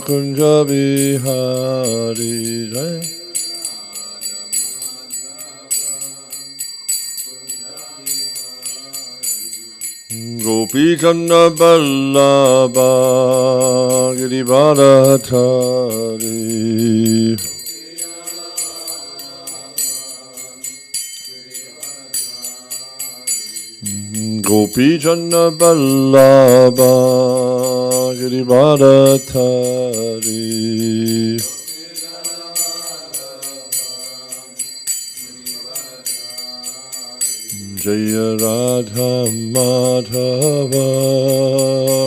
Kunja Bihari Jaya. Gopi Chanda Ballabha Girivardhari. Gopi Chanda Ballabha Girivardhari. Jaya Radha Madhava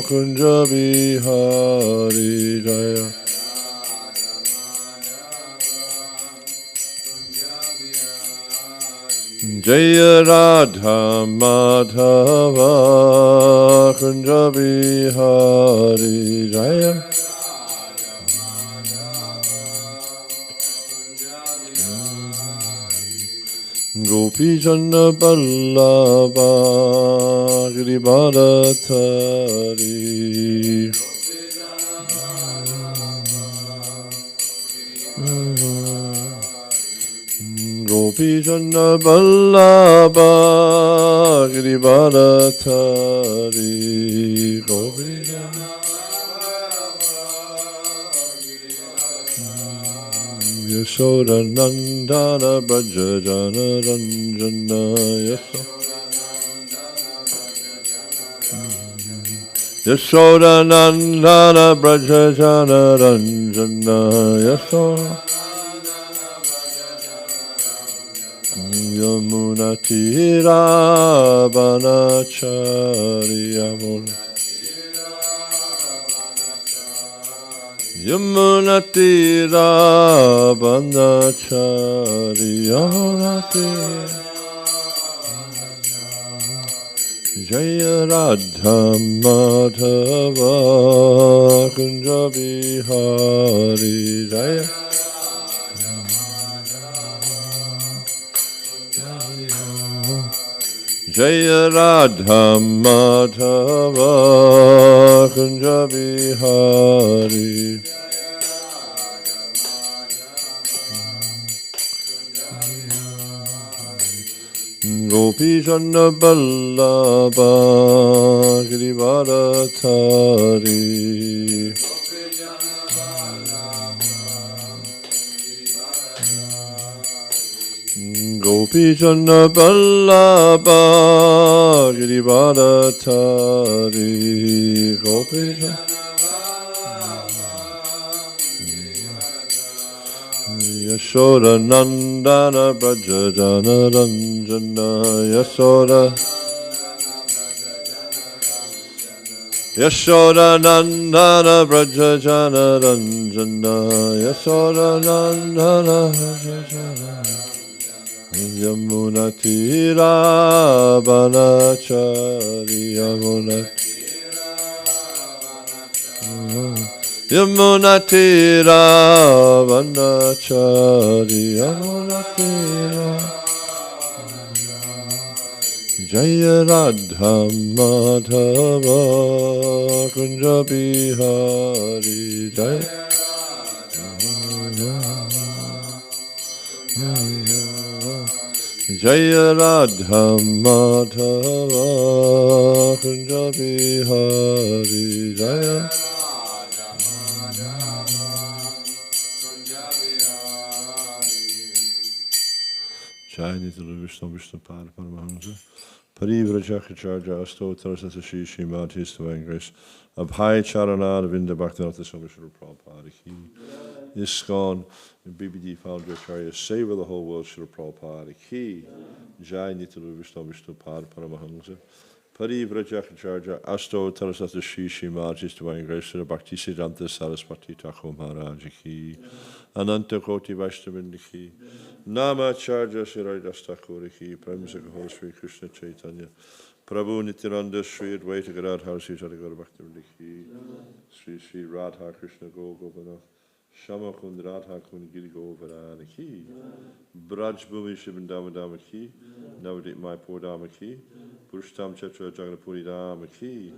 Kunja Bihari Jaya. Jaya Radha Madhava Kunja Bihari Jaya. Gopi Chanda Ballabha Girivardhari. Gopi Chanda Ballabha Girivardhari. Gopi Chanda Yashoda Nandana Braja Jana Ranjana Yashoda Nandana Braja Jana Ranjana Yashoda Yamuna Tira Banachari Yamuna Yamuna Tira Banachari Yamuna Tira Jaya Radha Madhava Kunja Bihari Jaya. Jaya Radha Madhava Kunja Bihari. Gopi Chanda Ballabha Girivardhari. Gopi Chanda Ballabha Girivardhari. Gopi Chanda Yashoda Nandana Braja Jana Ranjana Yashoda Yashoda Nandana Braja Jana Ranjana Yashoda Nandana Braja Jana Yamuna Tira Banachari Yamuna Yamuna Tira Banachari Yamuna Tira Jaya Radha Madhava Kunja Bihari Jaya. Jaya Radha Madhava Kunja Bihari Jaya. Jai Nitya Vishnu Vishnu Pada Paramahamsa Parivrajaka Astotra Satashi Shrimati Divine Grace Abhay Charana Vinda Bhaktivinoda Swami Srila Prabhupada Ki ISKCON and BBD Founder Acharya Save the whole world Srila Prabhupada Ki Jai Nitya Vishnu Vishnu Pada Paramahamsa Parivrajaka Astotra Satashi Shrimati Divine Grace Bhakti Siddhanta Saraswati Thakur Maharaj Ki Ananta Koti Vaishnavinda Ki Nama Charja Shiraidas Thakur Ki Prem Sakahol Sri Krishna Chaitanya Prabhu Nityananda Sri Advaita Gadadhar Sri Sadhguru Bhaktivinoda Ki Sri Sri Radha Krishna Go Govardhan Shama Kund Radha Kund Giri Govardhana Ki, Braj Bhumi Shivandama Dama Ki, Navadip Mayapur Dama Ki, Purushtam Chatra Jaganapuri Dama Ki,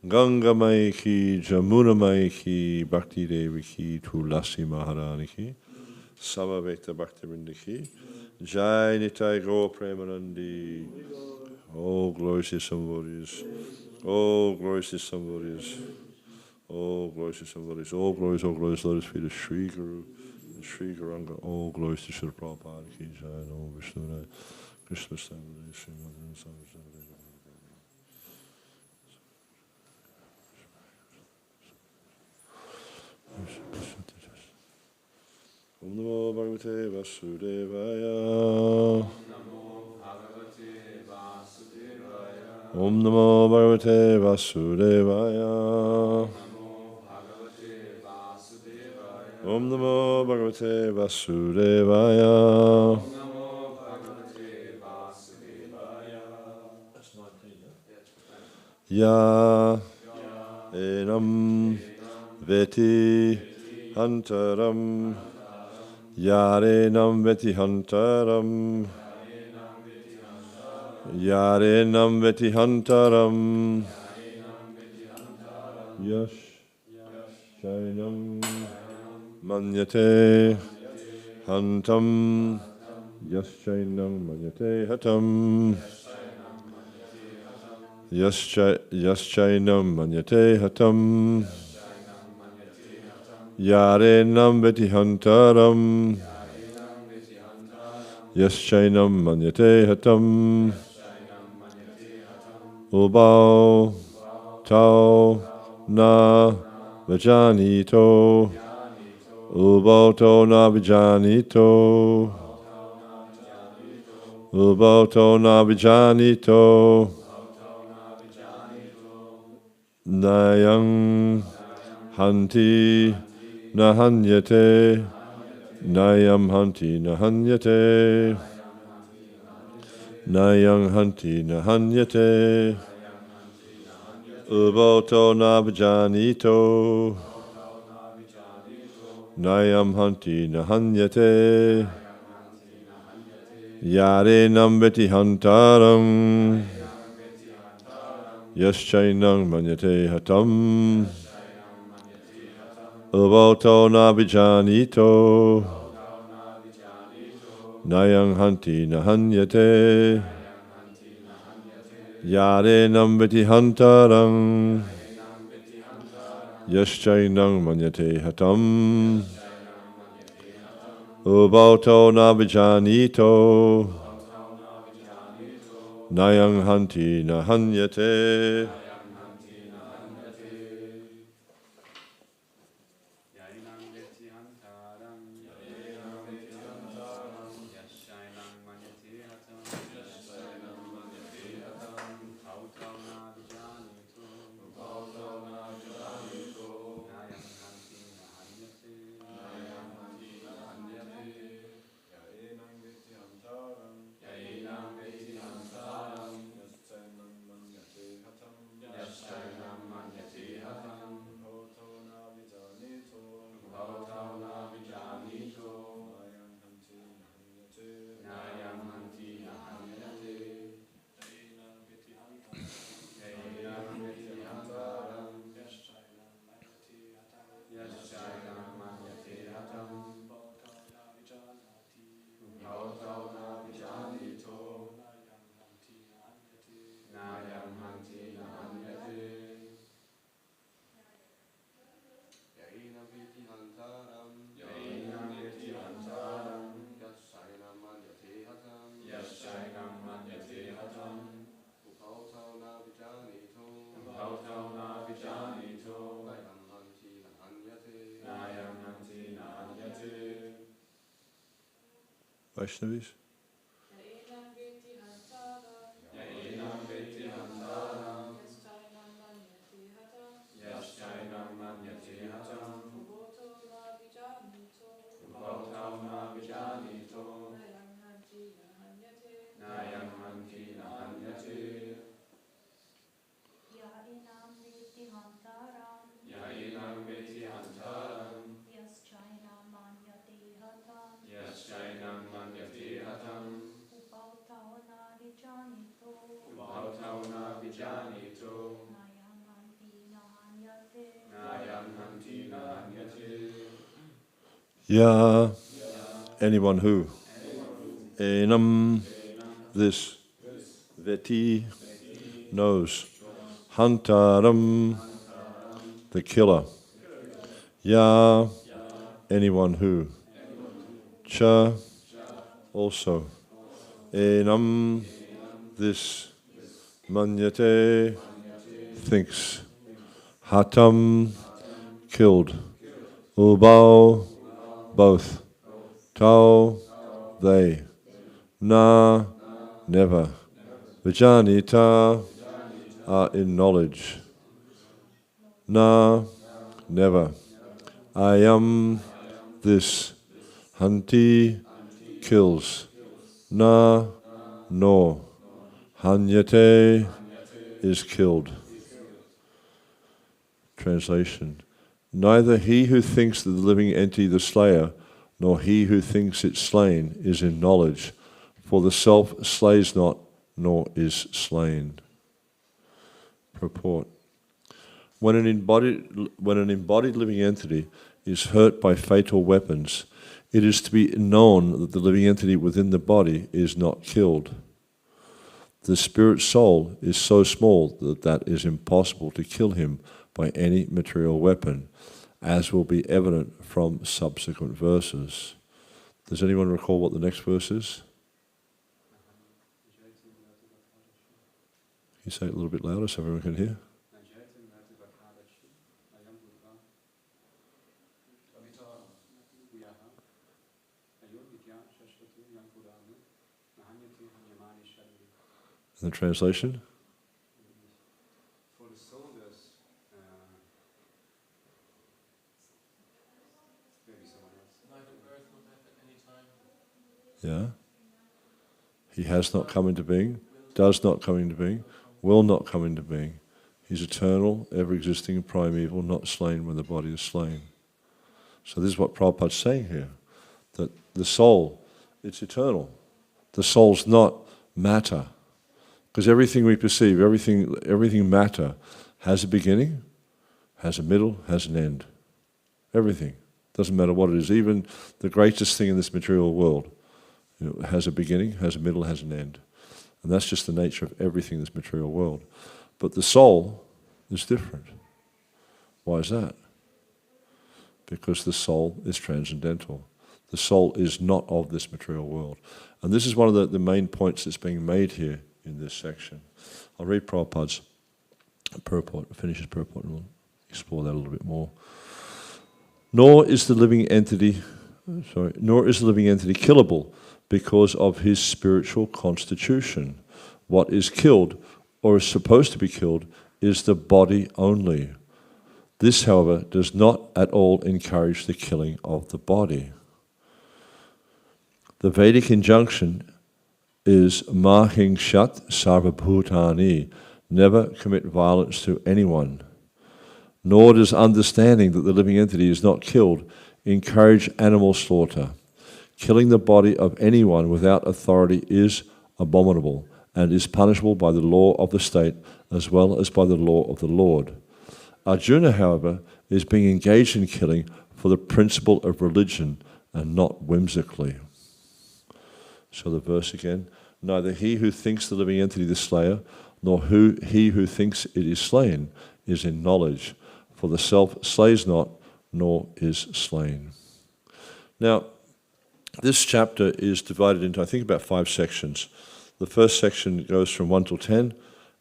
Ganga Mai Ki, Jamuna Mai Ki, Bhakti Devi Ki, Tulasi Maharani Ki, Samaveta Bhakti Vrinda Ki, Jai Nitai Gaur Premanandi. Oh, glory to somebody's. Oh, glory to somebody's. Oh, glory to somebody's. Oh, glories, let us feed the Sri Guru, the Sri Guranga. Oh, glories to Srila Prabhupada Ki Jai, Namo Vishnu, Krishna Samvade, Sri Madhurana Samvade. Om Namo Bhagavate Vasudevaya. Om Namo Bhagavate Vasudevaya. Om Namo Bhagavate Vasudevaya. Ya enam veti hantaram. Yarenam veti hantaram. Yarenam veti hantaram. Yash Shainam Manyate Hantam. Yaschainam Manyate Hatam. Yaschainam Manyate Hatam. Yarenam Veti Hantaram. Yaschainam Manyate Hatam. Ubao Tau Na Vajanito. Ubauto na vijanito. Ubauto na vijanito. Nayang hanti nahanyate. Nayam hanti nahanyate. Nayang hanti nahanyate. Ubauto na vijanito. Nayam hanti nahanyate. Yarenam veti hantaram. Yaschainam manyate hatam. Ubauto nabijanito. Nayam hanti nahanyate. Yarenam veti hantaram. Yaschainam manyate hatam. Ubauto nabijanito. Nayang hanti nahanyate. Vaishnavis? Ya, anyone who, enam, this, veti, knows, hantaram, the killer. Ya, anyone who, cha, also, enam, this, manyate, thinks, hatam, killed, ubao, both, tau, they, na, never, vijanita, are in knowledge, na, never, ayam, this, hanti, kills, na, nor, hanyate, is killed. Translation. Neither he who thinks that the living entity the slayer, nor he who thinks it slain is in knowledge, for the self slays not, nor is slain. Purport. When an embodied living entity is hurt by fatal weapons, it is to be known that the living entity within the body is not killed. The spirit soul is so small that is impossible to kill him by any material weapon, as will be evident from subsequent verses. Does anyone recall what the next verse is? Can you say it a little bit louder so everyone can hear? And the translation? For the soul does maybe someone else. Neither birth nor death at any time. Yeah. He has not come into being, does not come into being, will not come into being. He's eternal, ever-existing, primeval, not slain when the body is slain. So this is what Prabhupada's saying here, that the soul, it's eternal. The soul's not matter. Because everything we perceive, everything matter, has a beginning, has a middle, has an end. Everything. Doesn't matter what it is. Even the greatest thing in this material world, has a beginning, has a middle, has an end. And that's just the nature of everything in this material world. But the soul is different. Why is that? Because the soul is transcendental. The soul is not of this material world. And this is one of the main points that's being made here in this section. I'll read Prabhupada's purport, finish his purport, and we'll explore that a little bit more. Nor is the living entity killable because of his spiritual constitution. What is killed, or is supposed to be killed, is the body only. This, however, does not at all encourage the killing of the body. The Vedic injunction is mahingshat sarvabhutani, never commit violence to anyone. Nor does understanding that the living entity is not killed encourage animal slaughter. Killing the body of anyone without authority is abominable and is punishable by the law of the state as well as by the law of the Lord. Arjuna, however, is being engaged in killing for the principle of religion and not whimsically. So the verse again, neither he who thinks the living entity the slayer, nor he who thinks it is slain, is in knowledge, for the self slays not, nor is slain. Now, this chapter is divided into, I think, about 5 sections. The first section goes from 1 till 10,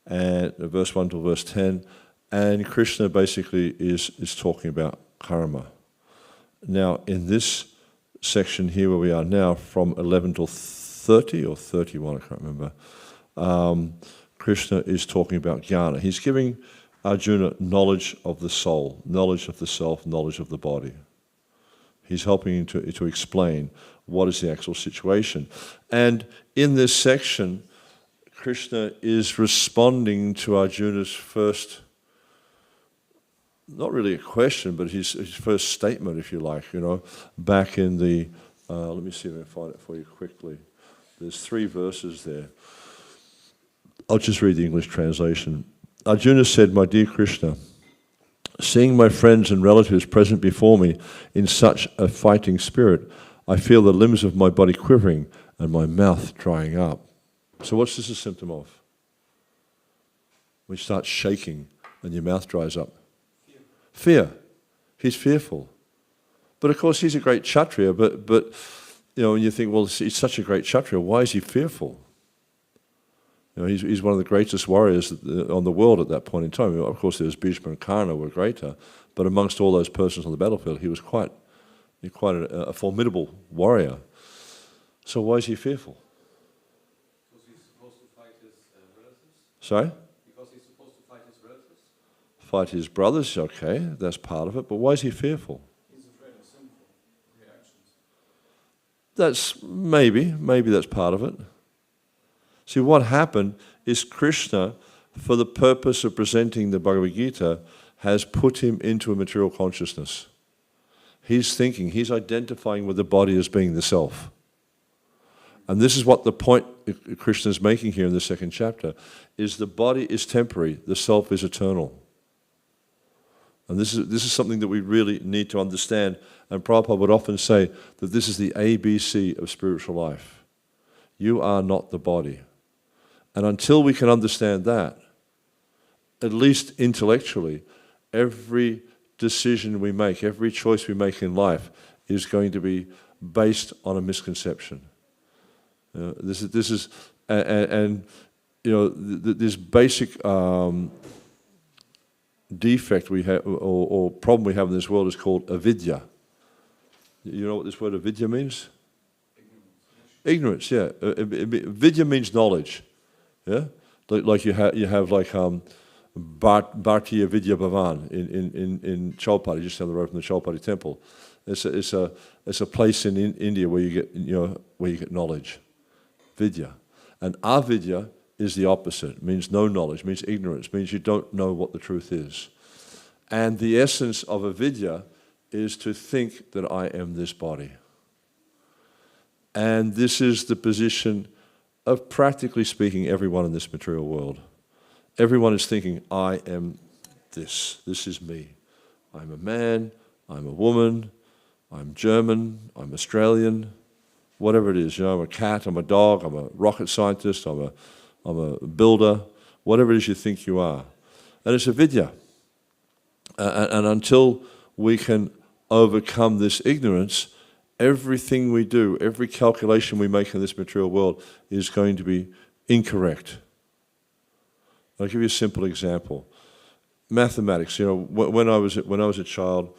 and verse 1 till verse 10, and Krishna basically is talking about karma. Now, in this section here where we are now, from 11 till 30 or 31, I can't remember, Krishna is talking about jnana. He's giving Arjuna knowledge of the soul, knowledge of the self, knowledge of the body. He's helping him to explain what is the actual situation. And in this section, Krishna is responding to Arjuna's first, not really a question, but his first statement, if you like, back in the, let me see if I can find it for you quickly. There's 3 verses there. I'll just read the English translation. Arjuna said, "My dear Krishna, Seeing my friends and relatives present before me in such a fighting spirit, I feel the limbs of my body quivering and my mouth drying up. So what's this a symptom of? When you start shaking and your mouth dries up. Fear. He's fearful. But of course he's a great Kshatriya, but you know, when you think, well, he's such a great Kshatriya, why is he fearful? You know, he's one of the greatest warriors on the world at that point in time. Of course, there was Bhishma and Karna were greater, but amongst all those persons on the battlefield, he was quite a formidable warrior. So why is he fearful? Because he's supposed to fight his relatives. Sorry? Because he's supposed to fight his relatives. Fight his brothers, okay, that's part of it, but why is he fearful? He's afraid of sinful reactions. That's maybe that's part of it. See, what happened is Krishna, for the purpose of presenting the Bhagavad-gītā, has put him into a material consciousness. He's thinking, he's identifying with the body as being the self. And this is what the point Krishna is making here in the second chapter, is the body is temporary, the self is eternal. And this is something that we really need to understand. And Prabhupada would often say that this is the ABC of spiritual life. You are not the body. And until we can understand that, at least intellectually, every decision we make, every choice we make in life is going to be based on a misconception. This is you know, this basic defect we have, or problem we have in this world is called avidya. You know what this word avidya means? Ignorance, yeah. Vidya means knowledge. Yeah, like you have like Bhartiya Vidya Bhavan in Chaupati, just down the road from the Chaupati temple. It's a place in India where you get knowledge, vidya, and avidya is the opposite. It means no knowledge, means ignorance, means you don't know what the truth is. And the essence of avidya is to think that I am this body. And this is the position of, practically speaking, everyone in this material world. Everyone is thinking, I am this. This is me. I'm a man, I'm a woman, I'm German, I'm Australian, whatever it is. You know, I'm a cat, I'm a dog, I'm a rocket scientist, I'm a builder, whatever it is you think you are. And it's a vidya. And until we can overcome this ignorance, everything we do, every calculation we make in this material world is going to be incorrect. I'll give you a simple example. Mathematics. You know, when I was a child,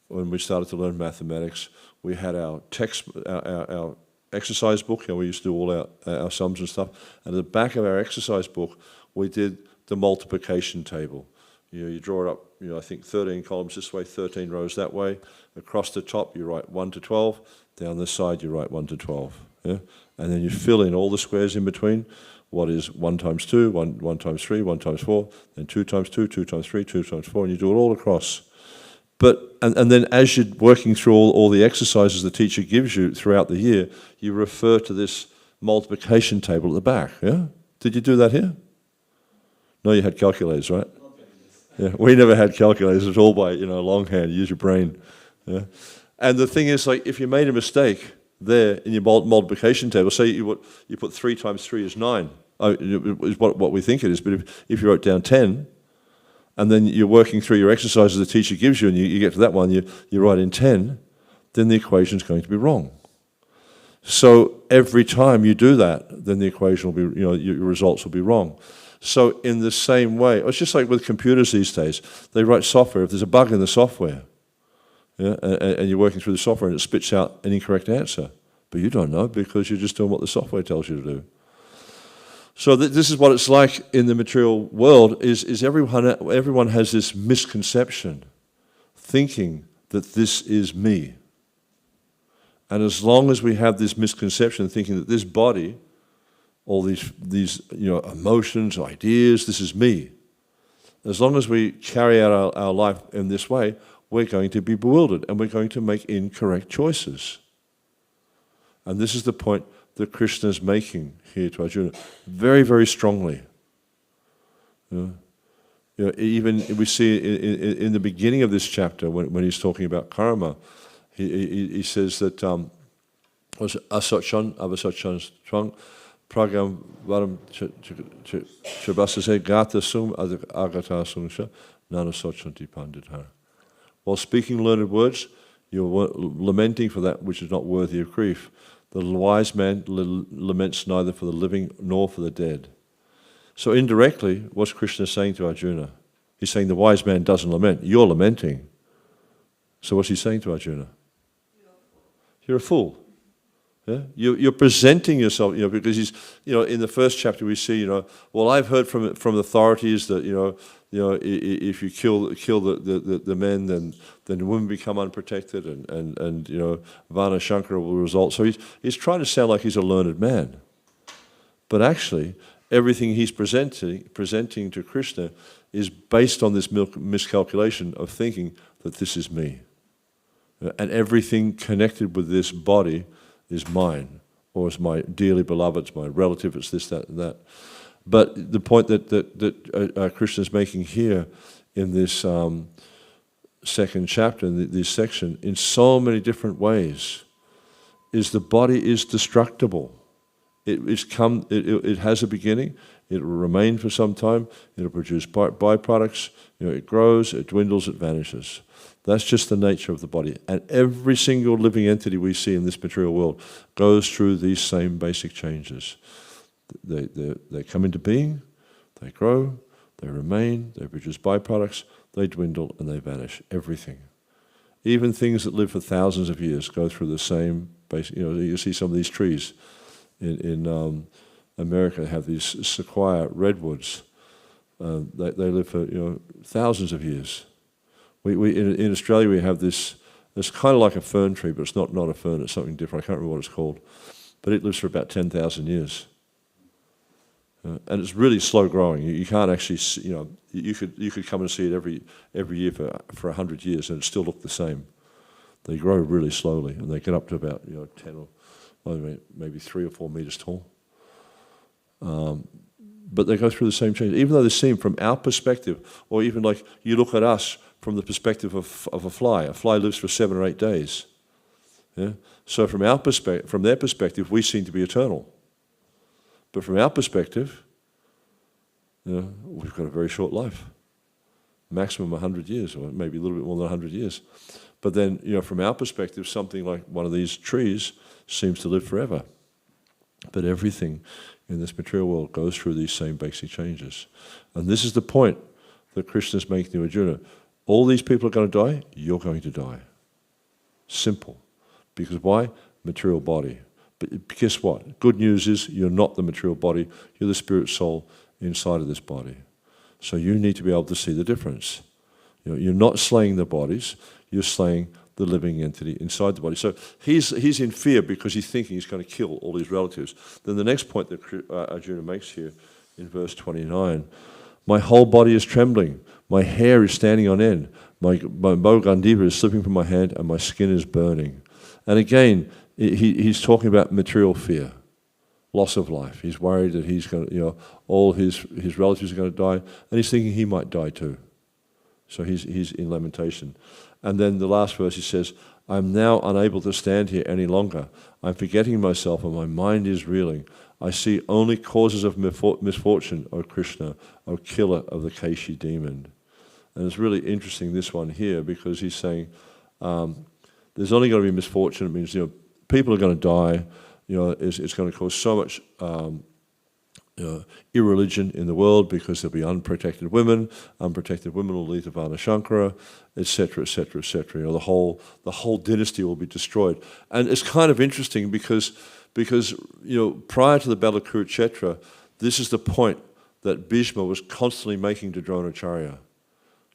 when we started to learn mathematics, we had our text, our exercise book. You know, we used to do all our sums and stuff. And at the back of our exercise book, we did the multiplication table. You know, you draw it up. You know, I think 13 columns this way, 13 rows that way. Across the top, you write 1 to 12. Down this side, you write 1 to 12. Yeah? And then you fill in all the squares in between. What is 1 times 2, 1 times 3, 1 times 4, then 2 times 2, 2 times 3, 2 times 4, and you do it all across. But and then as you're working through all the exercises the teacher gives you throughout the year, you refer to this multiplication table at the back. Yeah? Did you do that here? No, you had calculators, right? Yeah, we never had calculators. It's all by longhand. Use your brain. Yeah? And the thing is, like, if you made a mistake there in your multiplication table, say you put 3 times 3 is 9, is what we think it is. But if you wrote down 10, and then you're working through your exercises the teacher gives you, and you get to that one, you write in 10, then the equation's going to be wrong. So every time you do that, then the equation will be, your results will be wrong. So in the same way, it's just like with computers these days. They write software. If there's a bug in the software, yeah, and you're working through the software and it spits out an incorrect answer, but you don't know because you're just doing what the software tells you to do. So this is what it's like in the material world, is everyone has this misconception, thinking that this is me. And as long as we have this misconception, thinking that this body, all these emotions, ideas, this is me, as long as we carry out our life in this way, we're going to be bewildered and we're going to make incorrect choices. And this is the point that Krishna is making here to Arjuna very, very strongly. even we see in the beginning of this chapter when he's talking about karma, he says that asochan avasochan twang pragam varam chabasase gata sum agata sumsha nanasochanti pandithar. While speaking learned words, you're lamenting for that which is not worthy of grief. The wise man laments neither for the living nor for the dead. So indirectly, what's Krishna saying to Arjuna? He's saying the wise man doesn't lament. You're lamenting. So what's he saying to Arjuna? You're a fool. Yeah? You're presenting yourself, because he's, in the first chapter we see, well, I've heard from authorities that, if you kill the men, then the women become unprotected, and Vana Shankara will result. So he's trying to sound like he's a learned man, but actually everything he's presenting to Krishna is based on this miscalculation of thinking that this is me, and everything connected with this body is mine, or is my dearly beloved, it's my relative, it's this, that, and that. But the point that Krishna is making here in this second chapter, in this section, in so many different ways, is the body is destructible. It has a beginning, it will remain for some time, it will produce byproducts, it grows, it dwindles, it vanishes. That's just the nature of the body. And every single living entity we see in this material world goes through these same basic changes. They come into being, they grow, they remain, they produce byproducts, they dwindle, and they vanish. Everything. Even things that live for thousands of years go through the same basic. You see some of these trees in America have these sequoia redwoods. They live for thousands of years. We in Australia we have this. It's kind of like a fern tree, but it's not a fern. It's something different. I can't remember what it's called, but it lives for about 10,000 years, and it's really slow growing. You can't actually, you could come and see it every year for 100 years, and it still look the same. They grow really slowly, and they get up to about 10 or maybe 3 or 4 meters tall. But they go through the same change, even though they seem, from our perspective, or even like you look at us from the perspective of a fly. A fly lives for 7 or 8 days. Yeah? So from their perspective, we seem to be eternal. But from our perspective, we've got a very short life, maximum 100 years, or maybe a little bit more than 100 years. But then, from our perspective, something like one of these trees seems to live forever. But everything in this material world goes through these same basic changes. And this is the point that Krishna is making to Arjuna. All these people are going to die, you're going to die. Simple. Because why? Material body. But guess what? Good news is you're not the material body, you're the spirit soul inside of this body. So you need to be able to see the difference. You're not slaying the bodies, you're slaying the living entity inside the body. So he's in fear because he's thinking he's going to kill all his relatives. Then the next point that Arjuna makes here in verse 29, my whole body is trembling, my hair is standing on end, my bow gandiva is slipping from my hand, and my skin is burning. And again, he's talking about material fear, loss of life. He's worried that he's going to, all his relatives are going to die, and he's thinking he might die too. So he's in lamentation. And then the last verse he says, I'm now unable to stand here any longer. I'm forgetting myself and my mind is reeling. I see only causes of misfortune, O Krishna, O killer of the Keshi demon. And it's really interesting, this one here, because he's saying there's only going to be misfortune. It means, people are going to die. It's going to cause so much irreligion in the world because there'll be unprotected women. Unprotected women will lead to Vana Shankara, etc., etc., etc. The whole dynasty will be destroyed. And it's kind of interesting because prior to the Battle of Kurukshetra, this is the point that Bhishma was constantly making to Dronacharya,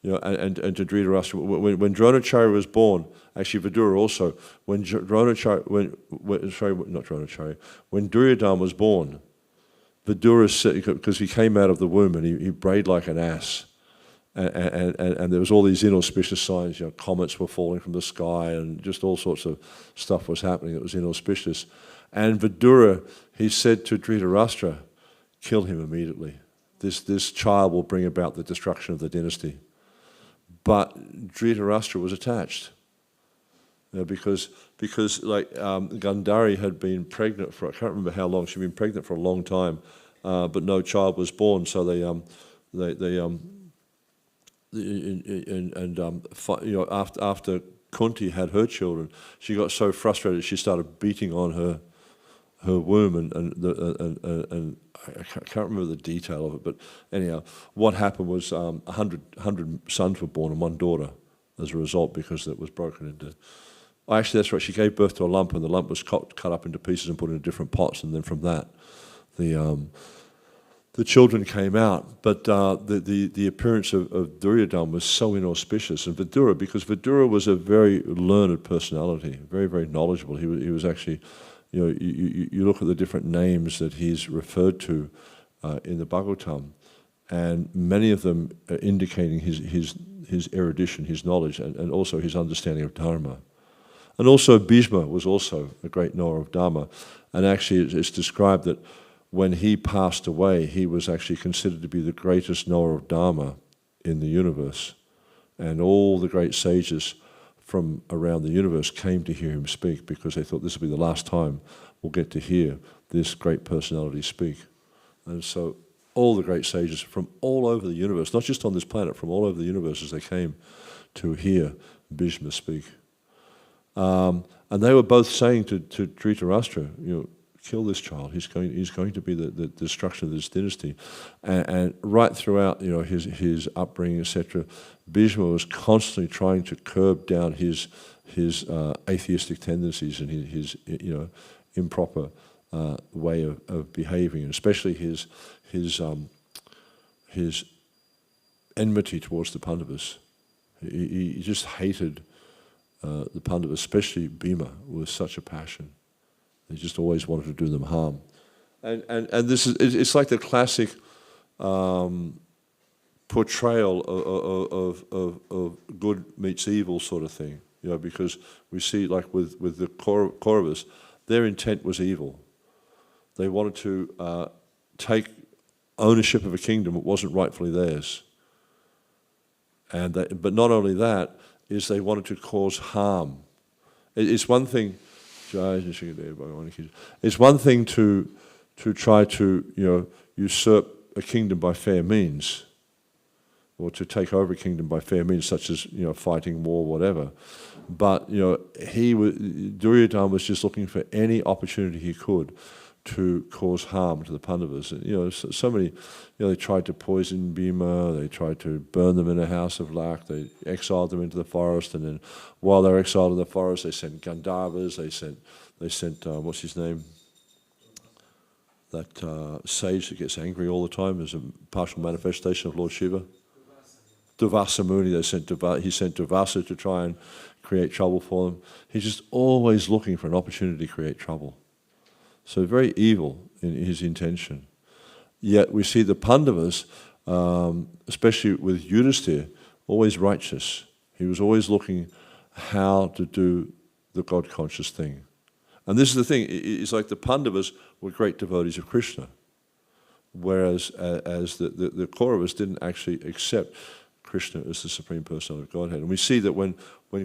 and to Dhritarashtra. When Dronacharya was born, actually Vidura also, when Duryodhana was born, Vidura said, because he came out of the womb and he brayed like an ass, and there was all these inauspicious signs. Comets were falling from the sky, and just all sorts of stuff was happening that was inauspicious. And Vidura, he said to Dhritarashtra, kill him immediately. this child will bring about the destruction of the dynasty. But Dhritarashtra was attached. Because like Gandhari had been pregnant for, I can't remember how long, she'd been pregnant for a long time, but no child was born, so after Kunti had her children, she got so frustrated she started beating on her womb, and I can't remember the detail of it, but anyhow, what happened was 100 sons were born and one daughter as a result, because it was broken into. Actually, that's right. She gave birth to a lump, and the lump was cut up into pieces and put into different pots, and then from that, the children came out. But the appearance of Duryodhana was so inauspicious, and Vidura, because Vidura was a very learned personality, very, very knowledgeable. He was actually, you look at the different names that he's referred to in the Bhagavatam, and many of them are indicating his erudition, his knowledge, and also his understanding of Dharma. And also Bhishma was also a great knower of Dharma. And actually it's described that when he passed away, he was actually considered to be the greatest knower of Dharma in the universe. And all the great sages from around the universe came to hear him speak, because they thought this will be the last time we'll get to hear this great personality speak. And so all the great sages from all over the universe, not just on this planet, from all over the universe, as they came to hear Bhishma speak. And they were both saying to Dhritarashtra, kill this child. He's going to be the destruction of this dynasty. And right throughout, his upbringing, etc., Bhishma was constantly trying to curb down his atheistic tendencies and his improper way of behaving, and especially his enmity towards the Pandavas. He just hated the Pandavas, especially Bhima, with such a passion. He just always wanted to do them harm. And this it's like the classic portrayal of good meets evil sort of thing, because we see, like with the Kauravas, their intent was evil. They wanted to take ownership of a kingdom that wasn't rightfully theirs. But not only that, is they wanted to cause harm. It's one thing. It's one thing to try to usurp a kingdom by fair means, or to take over a kingdom by fair means, such as fighting war, whatever. But Duryodhana was just looking for any opportunity he could to cause harm to the Pandavas. And, so many, they tried to poison Bhima, they tried to burn them in a house of lac, they exiled them into the forest, and then while they were exiled in the forest, they sent Gandharvas, they sent what's his name? That sage that gets angry all the time is a partial manifestation of Lord Shiva. Durvasa Muni, he sent Durvasa to try and create trouble for them. He's just always looking for an opportunity to create trouble. So very evil in his intention. Yet we see the Pandavas, especially with Yudhisthira, always righteous. He was always looking how to do the God-conscious thing. And this is the thing, it's like the Pandavas were great devotees of Krishna, whereas as the Kauravas didn't actually accept Krishna as the Supreme Personality of Godhead. And we see that when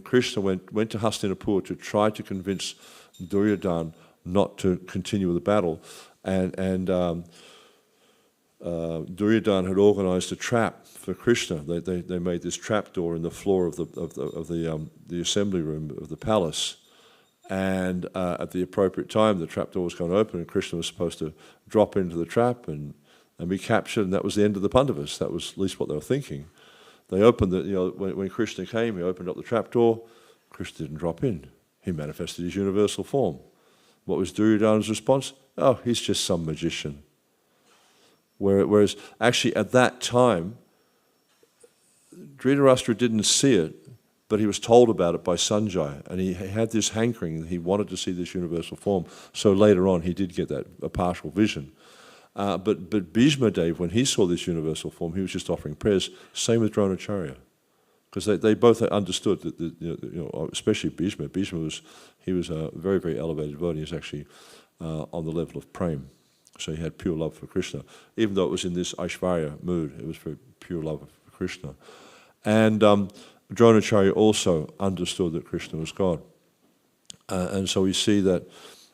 Krishna went to Hastinapur to try to convince Duryodhana not to continue with the battle, and Duryodhana had organized a trap for Krishna. They made this trap door in the floor of the assembly room of the palace, and at the appropriate time the trap door was going to open, and Krishna was supposed to drop into the trap and be captured, and that was the end of the Pandavas. That was at least what they were thinking. They opened when Krishna came, he opened up the trap door. Krishna didn't drop in. He manifested his universal form. What was Duryodhana's response? Oh, he's just some magician. Whereas actually at that time, Dhritarashtra didn't see it, but he was told about it by Sanjaya, and he had this hankering that he wanted to see this universal form. So later on, he did get a partial vision. But Bhishma Dev, when he saw this universal form, he was just offering prayers. Same with Dronacharya, because they both understood that especially Bhishma. Bhishma was a very, very elevated devotee. He was actually on the level of prema. So he had pure love for Krishna, even though it was in this Aishvarya mood. It was for pure love for Krishna. And Dronacharya also understood that Krishna was God. And so we see that,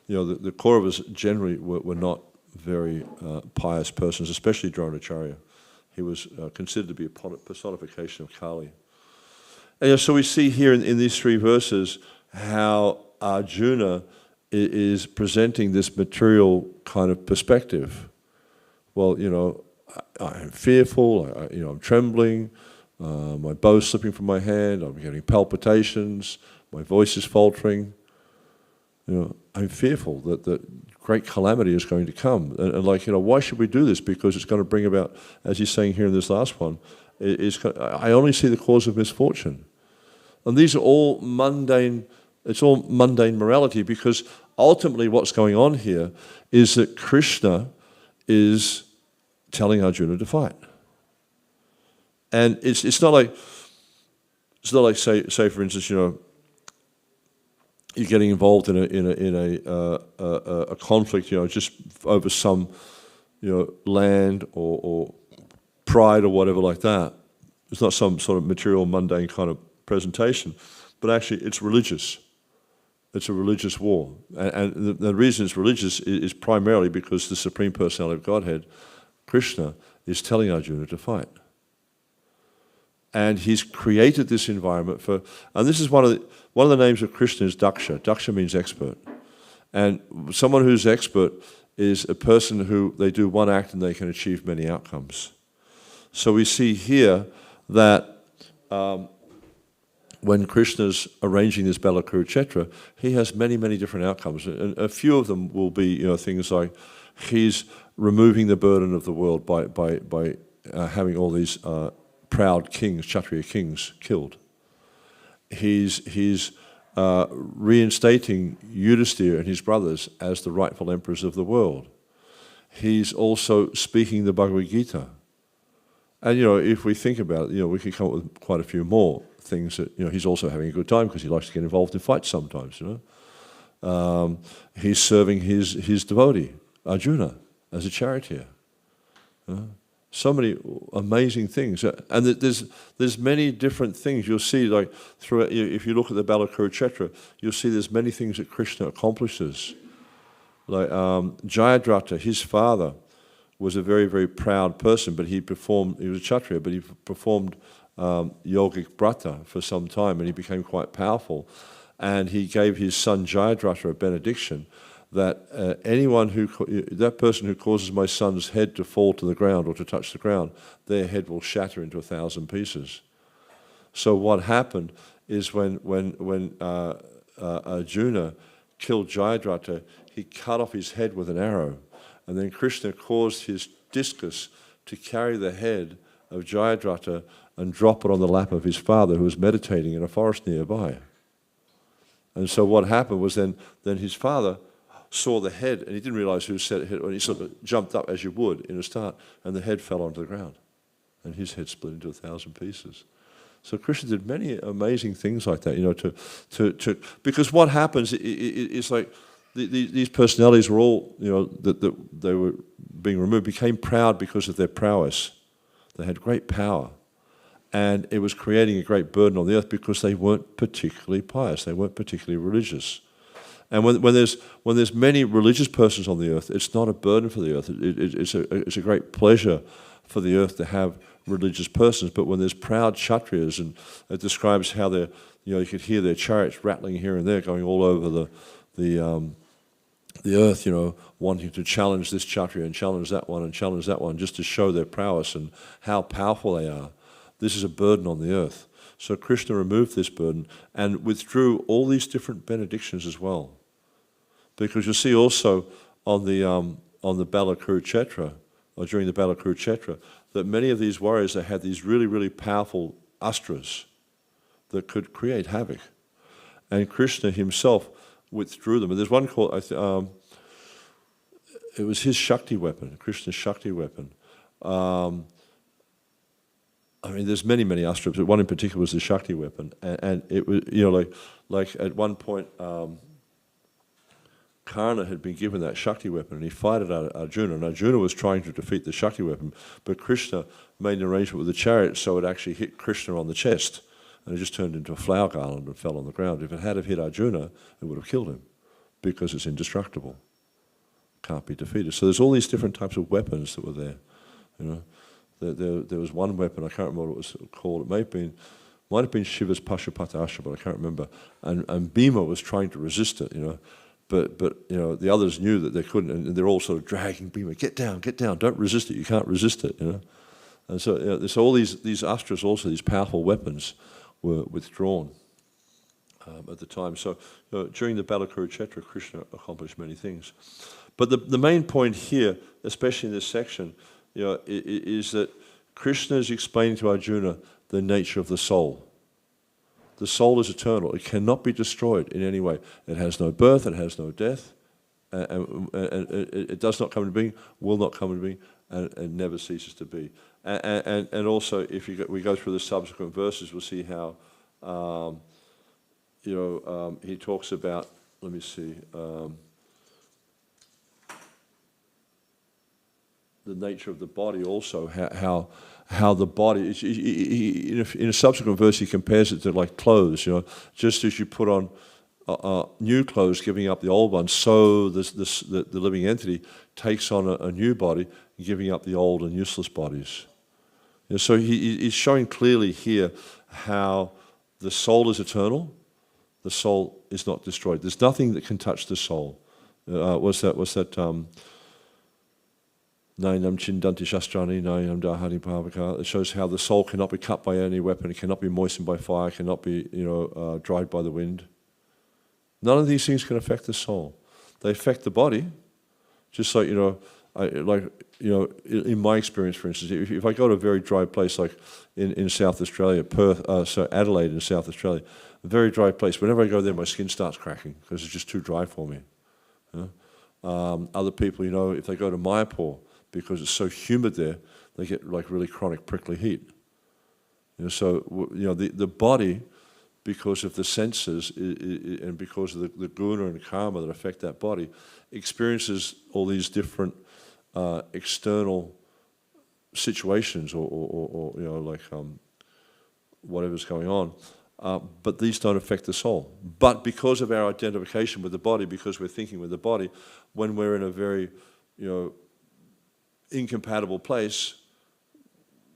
the Kauravas generally were not very pious persons, especially Dronacharya. He was considered to be a personification of Kali. And so we see here in these 3 verses how Arjuna is presenting this material kind of perspective. Well, I'm fearful, I'm trembling, my bow's slipping from my hand, I'm getting palpitations, my voice is faltering. I'm fearful that great calamity is going to come. And why should we do this? Because it's going to bring about, as he's saying here in this last one, I only see the cause of misfortune. And these are all mundane, it's all mundane morality, because ultimately what's going on here is that Krishna is telling Arjuna to fight. And it's not like say for instance, you're getting involved in a conflict, just over some, land or pride or whatever like that. It's not some sort of material, mundane kind of presentation, but actually it's religious. It's a religious war. And the reason it's religious is primarily because the Supreme Personality of Godhead, Krishna, is telling Arjuna to fight. And he's created this environment and this is one of the names of Krishna is Daksha. Daksha means expert. And someone who's expert is a person who they do one act and they can achieve many outcomes. So we see here that when Krishna's arranging this Balakurukshetra, he has many, many different outcomes. And a few of them will be, things like he's removing the burden of the world by having all these proud kings, Kshatriya kings, killed. He's reinstating Yudhisthira and his brothers as the rightful emperors of the world. He's also speaking the Bhagavad-gītā. And, if we think about it, we could come up with quite a few more things that, he's also having a good time because he likes to get involved in fights sometimes, He's serving his devotee, Arjuna, as a charioteer. So many amazing things. And there's many different things you'll see, like throughout, if you look at the Balakurukshetra, you'll see there's many things that Krishna accomplishes. Like Jayadratha, his father, was a very, very proud person, but he was a Kshatriya, but he performed yogic brata for some time, and he became quite powerful. And he gave his son Jayadratha a benediction that that person who causes my son's head to fall to the ground or to touch the ground, their head will shatter into 1,000 pieces. So what happened is when Arjuna killed Jayadratha, he cut off his head with an arrow. And then Krishna caused his discus to carry the head of Jayadratha and drop it on the lap of his father, who was meditating in a forest nearby. And so what happened was then his father saw the head, and he didn't realize who said it, and he sort of jumped up as you would in a start, and the head fell onto the ground. And his head split into 1,000 pieces. So Krishna did many amazing things like that, because what happens is like these personalities were all, that they were being removed, became proud because of their prowess. They had great power. And it was creating a great burden on the earth because they weren't particularly pious, they weren't particularly religious. And when there's many religious persons on the earth, it's not a burden for the earth. It's a great pleasure for the earth to have religious persons. But when there's proud Kshatriyas, and it describes how they're, you could hear their chariots rattling here and there, going all over the earth, wanting to challenge this Kshatriya and challenge that one, just to show their prowess and how powerful they are. This is a burden on the earth. So Krishna removed this burden and withdrew all these different benedictions as well. Because you'll see also on the Balakurukshetra, or during the Balakurukshetra, that many of these warriors, they had these really, really powerful astras that could create havoc. And Krishna himself withdrew them. And there's one called, it was his Shakti weapon, Krishna's Shakti weapon. There's many, many astras, but one in particular was the Shakti weapon. And it was, like at one point, Karna had been given that Shakti weapon, and he fired it at Arjuna, and Arjuna was trying to defeat the Shakti weapon, but Krishna made an arrangement with the chariot so it actually hit Krishna on the chest, and it just turned into a flower garland and fell on the ground. If it had hit Arjuna, it would have killed him, because it's indestructible, can't be defeated. So there's all these different types of weapons that were there. There was one weapon, I can't remember what it was called, might have been Shiva's Pashupatastra, but I can't remember, and Bhima was trying to resist it, But the others knew that they couldn't, and they're all sort of dragging Bhima, get down, don't resist it, you can't resist it, And so, so all these astras, also these powerful weapons, were withdrawn at the time. So during the Battle of Kurukshetra, Krishna accomplished many things. But the main point here, especially in this section, is that Krishna is explaining to Arjuna the nature of the soul. The soul is eternal. It cannot be destroyed in any way. It has no birth, it has no death, and it does not come into being, will not come into being, and never ceases to be. And also, if we go through the subsequent verses, we'll see how, he talks about, let me see, the nature of the body also, how the body, in a subsequent verse he compares it to like clothes, just as you put on new clothes, giving up the old ones, so the living entity takes on a new body, giving up the old and useless bodies. So he's showing clearly here how the soul is eternal, the soul is not destroyed. There's nothing that can touch the soul. What's that? Nainam Chindanti Shastrani, Nainam Dahani Bhavaka. It shows how the soul cannot be cut by any weapon, it cannot be moistened by fire, cannot be dried by the wind. None of these things can affect the soul. They affect the body, just like in my experience, for instance, if I go to a very dry place like in South Australia, Perth, Adelaide in South Australia, a very dry place. Whenever I go there, my skin starts cracking because it's just too dry for me. Other people, if they go to Mayapur, because it's so humid there, they get like really chronic prickly heat. So the body, because of the senses and because of the guna and karma that affect that body, experiences all these different external situations or whatever's going on, but these don't affect the soul. But because of our identification with the body, because we're thinking with the body, when we're in a very incompatible place,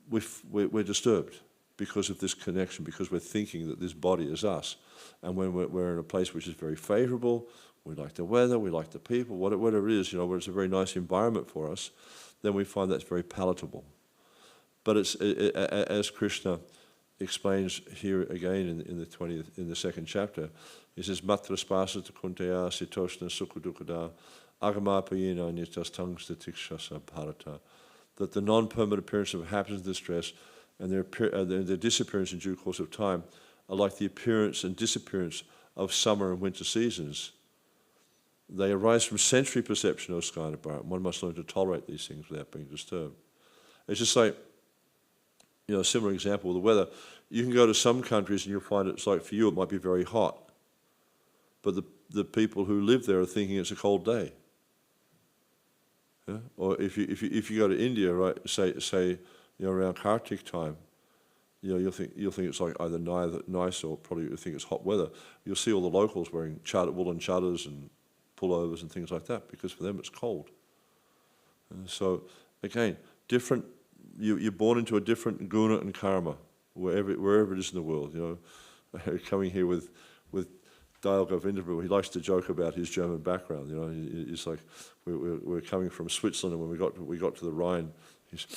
we're disturbed because of this connection, because we're thinking that this body is us. And when we're in a place which is very favorable, we like the weather, we like the people, whatever it is, where it's a very nice environment for us, then we find that's very palatable. But as Krishna explains here again in the second chapter, he says, Matra spasata kunteya sitoshna sukudukada agamapayena nitastangstatiksha bharata, that the non-permanent appearance of happiness and distress and their disappearance in due course of time are like the appearance and disappearance of summer and winter seasons. They arise from sensory perception, O Skanda Bharat. One must learn to tolerate these things without being disturbed. It's just like, a similar example with the weather. You can go to some countries and you'll find it's like, for you it might be very hot, but the people who live there are thinking it's a cold day. Yeah? Or if you go to India, right, say around Kartik time, you'll think it's like either nice or probably you'll think it's hot weather. You'll see all the locals wearing woolen chadars and pullovers and things like that, because for them it's cold. So again, different. You're born into a different guna and karma wherever it is in the world. Coming here with Dale Govindaprabhu, he likes to joke about his German background. It's like we're coming from Switzerland, and when we got to the Rhine, he's,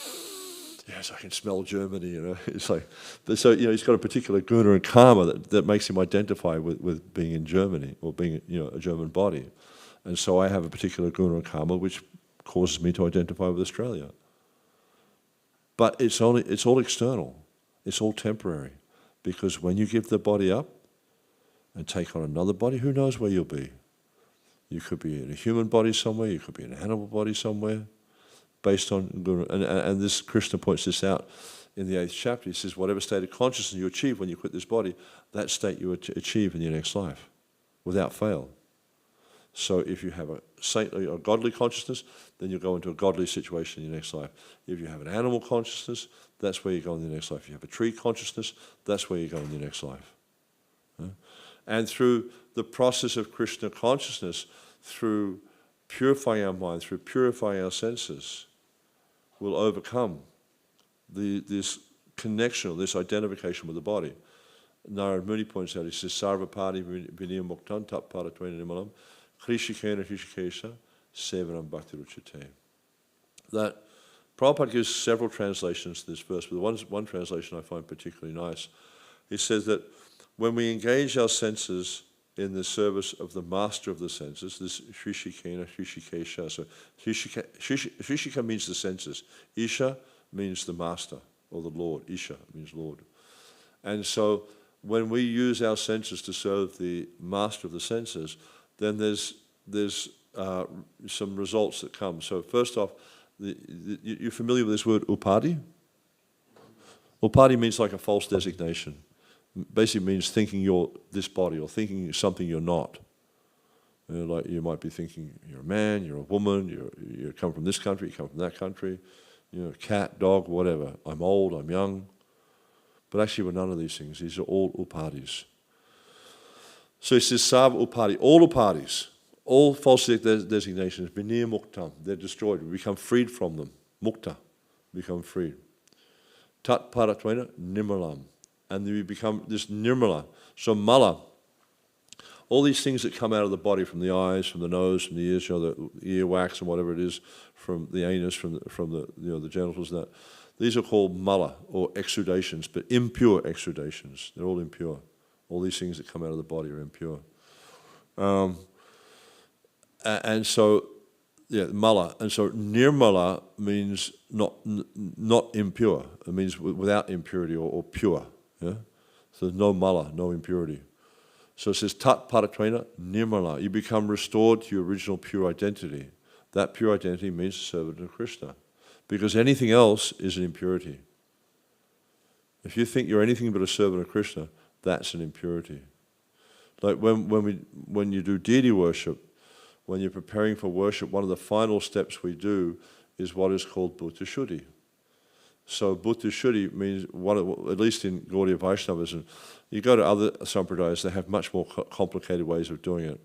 yes, I can smell Germany. It's like, so he's got a particular guna and karma that makes him identify with being in Germany or being a German body, and so I have a particular guna and karma which causes me to identify with Australia. But it's all external. It's all temporary, because when you give the body up and take on another body, who knows where you'll be? You could be in a human body somewhere. You could be in an animal body somewhere, based on guna. And this Krishna points this out in the 8th chapter. He says, whatever state of consciousness you achieve when you quit this body, that state you achieve in your next life, without fail. So if you have a saintly or godly consciousness, then you'll go into a godly situation in your next life. If you have an animal consciousness, that's where you go in the next life. If you have a tree consciousness, that's where you go in the next life. And through the process of Krishna consciousness, through purifying our mind, through purifying our senses, we'll overcome this connection, or this identification with the body. Narad Muni points out, he says, Sarvapadi vinaya muktan tap paratvaina nimalam krishikena krishikesha sevanam bhakti ruchate. That Prabhupada gives several translations to this verse, but one translation I find particularly nice. He says that when we engage our senses in the service of the master of the senses, this Shrishikena, Shrishikesha. So Shrishika means the senses. Isha means the master or the Lord. Isha means Lord. And so when we use our senses to serve the master of the senses, then there's some results that come. So first off, you're familiar with this word upadi? Upadi means like a false designation. Basically means thinking you're this body or thinking something you're not. Like you might be thinking you're a man, you're a woman, you come from this country, you come from that country, cat, dog, whatever. I'm old, I'm young. But actually we're none of these things. These are all upadis. So he says, Sarva upadi, all upadis, all false designations, vinaya muktam, they're destroyed. We become freed from them. Mukta, become freed. Tat paratvaina nimalam. And we become this nirmala. So mala, all these things that come out of the body, from the eyes, from the nose, from the ears, the ear wax and whatever it is, from the anus, from the genitals, and that. These are called mala, or exudations, but impure exudations. They're all impure. All these things that come out of the body are impure. And so, mala. And so nirmala means not impure. It means without impurity or pure. Yeah? So there's no mala, no impurity. So it says, tat paratvaina nirmala. You become restored to your original pure identity. That pure identity means servant of Krishna. Because anything else is an impurity. If you think you're anything but a servant of Krishna, that's an impurity. Like when you do deity worship, when you're preparing for worship, one of the final steps we do is what is called Bhuta Shuddhi. So Bhuta Shuddhi means, at least in Gaudiya Vaishnavism, you go to other sampradayas, they have much more complicated ways of doing it.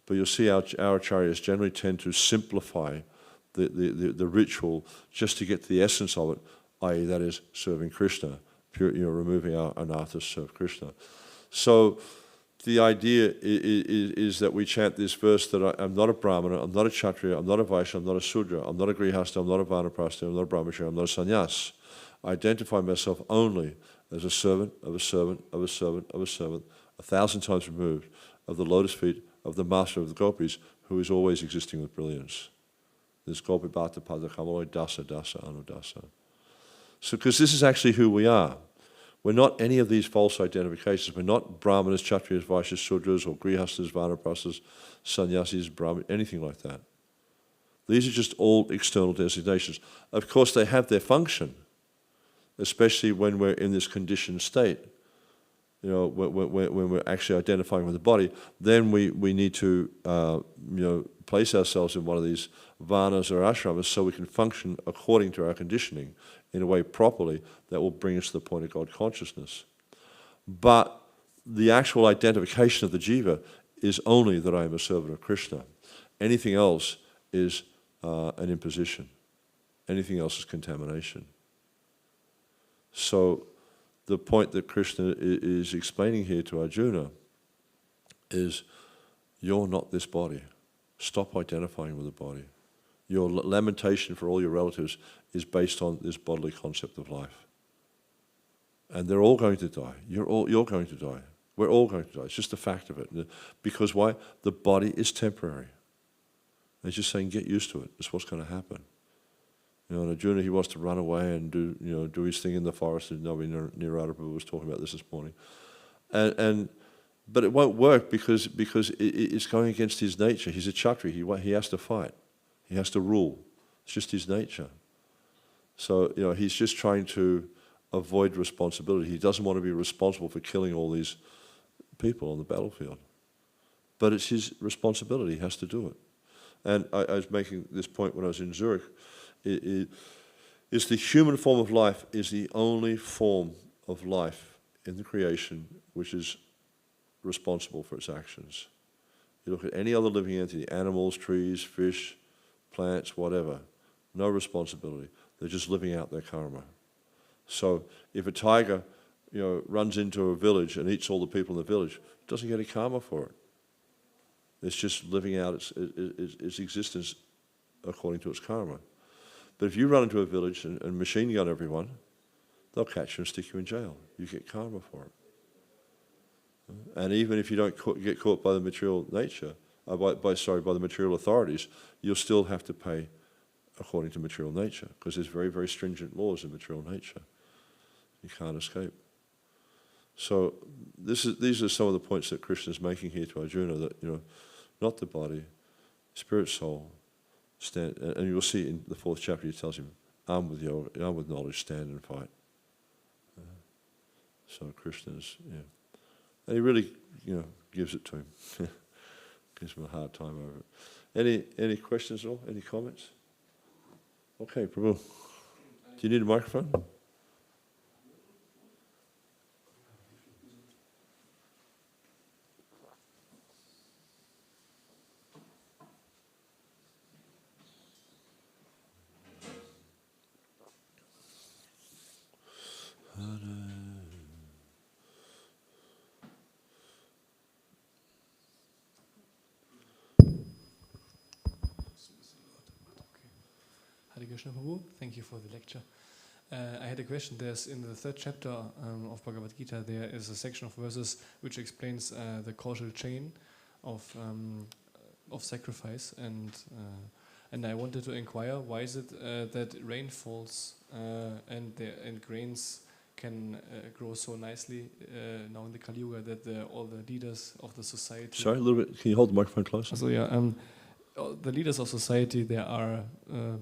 But you'll see our acharyas generally tend to simplify the ritual just to get to the essence of it, i.e. that is serving Krishna, removing our anathas to serve Krishna. So the idea is that we chant this verse that I'm not a Brahmana, I'm not a Kshatriya, I'm not a Vaishya, I'm not a Sudra, I'm not a Grihastha, I'm not a Vanaprastha, I'm not a Brahmachari, I'm not a sannyas. I identify myself only as a servant of a servant of a servant of a servant, 1,000 times removed, of the lotus feet of the master of the gopis, who is always existing with brilliance. This gopi bhata pada kamaloi dasa dasa anudasa. So, because this is actually who we are. We're not any of these false identifications. We're not Brahmanas, Kshatriyas, Vaishyas, Sudras, or Grihasthas, Vanaprasthas, Sannyasis, Brahmanas, anything like that. These are just all external designations. Of course, they have their function, especially when we're in this conditioned state. When we're actually identifying with the body, then we need to place ourselves in one of these varnas or ashramas so we can function according to our conditioning in a way properly that will bring us to the point of God consciousness. But the actual identification of the jiva is only that I am a servant of Krishna. Anything else is an imposition. Anything else is contamination. So the point that Krishna is explaining here to Arjuna is, you're not this body. Stop identifying with the body. Your lamentation for all your relatives is based on this bodily concept of life. And they're all going to die. You're going to die. We're all going to die. It's just a fact of it. Because why? The body is temporary. They're just saying, get used to it. That's what's going to happen. And Arjuna, he wants to run away and do his thing in the forest. And Narada Prabhu was talking about this morning. But it won't work because it's going against his nature. He's a Kshatriya. He has to fight. He has to rule. It's just his nature. So, he's just trying to avoid responsibility. He doesn't want to be responsible for killing all these people on the battlefield. but it's his responsibility. He has to do it. And I was making this point when I was in Zurich. It's the human form of life is the only form of life in the creation which is responsible for its actions. You look at any other living entity, animals, trees, fish, plants, whatever, no responsibility. They're just living out their karma. So if a tiger, runs into a village and eats all the people in the village, it doesn't get any karma for it. It's just living out its existence according to its karma. But if you run into a village and machine gun everyone, they'll catch you and stick you in jail. You get karma for it. And even if you don't get caught by the material nature, by the material authorities, you'll still have to pay according to material nature, because there's very, very stringent laws in material nature. You can't escape. So these are some of the points that Krishna is making here to Arjuna, that not the body, spirit, soul, stand, and you'll see in the 4th chapter he tells him, armed with yoga, armed with knowledge, stand and fight. So Krishna's, and he really, gives it to him. Gives him a hard time over it. Any questions at all? Any comments? Okay, Prabhu. Do you need a microphone? Hare Krishna, Prabhu. Thank you for the lecture. I had a question. There's in the 3rd chapter of Bhagavad-gītā, there is a section of verses which explains the causal chain of sacrifice, and I wanted to inquire, why is it that rain falls and grains can grow so nicely now in the Kali Yuga, that all the leaders of the society... Sorry, a little bit. Can you hold the microphone closer? So the leaders of society, they are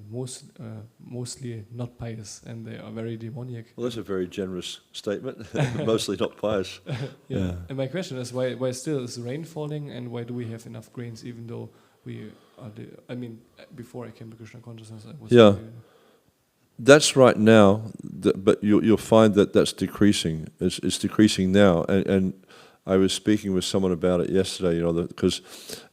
mostly not pious, and they are very demoniac. Well, that's a very generous statement. Mostly not pious. Yeah. And my question is, why still is rain falling, and why do we have enough grains, even though we are before I came to Krishna consciousness, I was... Yeah. That's right now, but you'll find that that's decreasing. It's decreasing now, and I was speaking with someone about it yesterday, because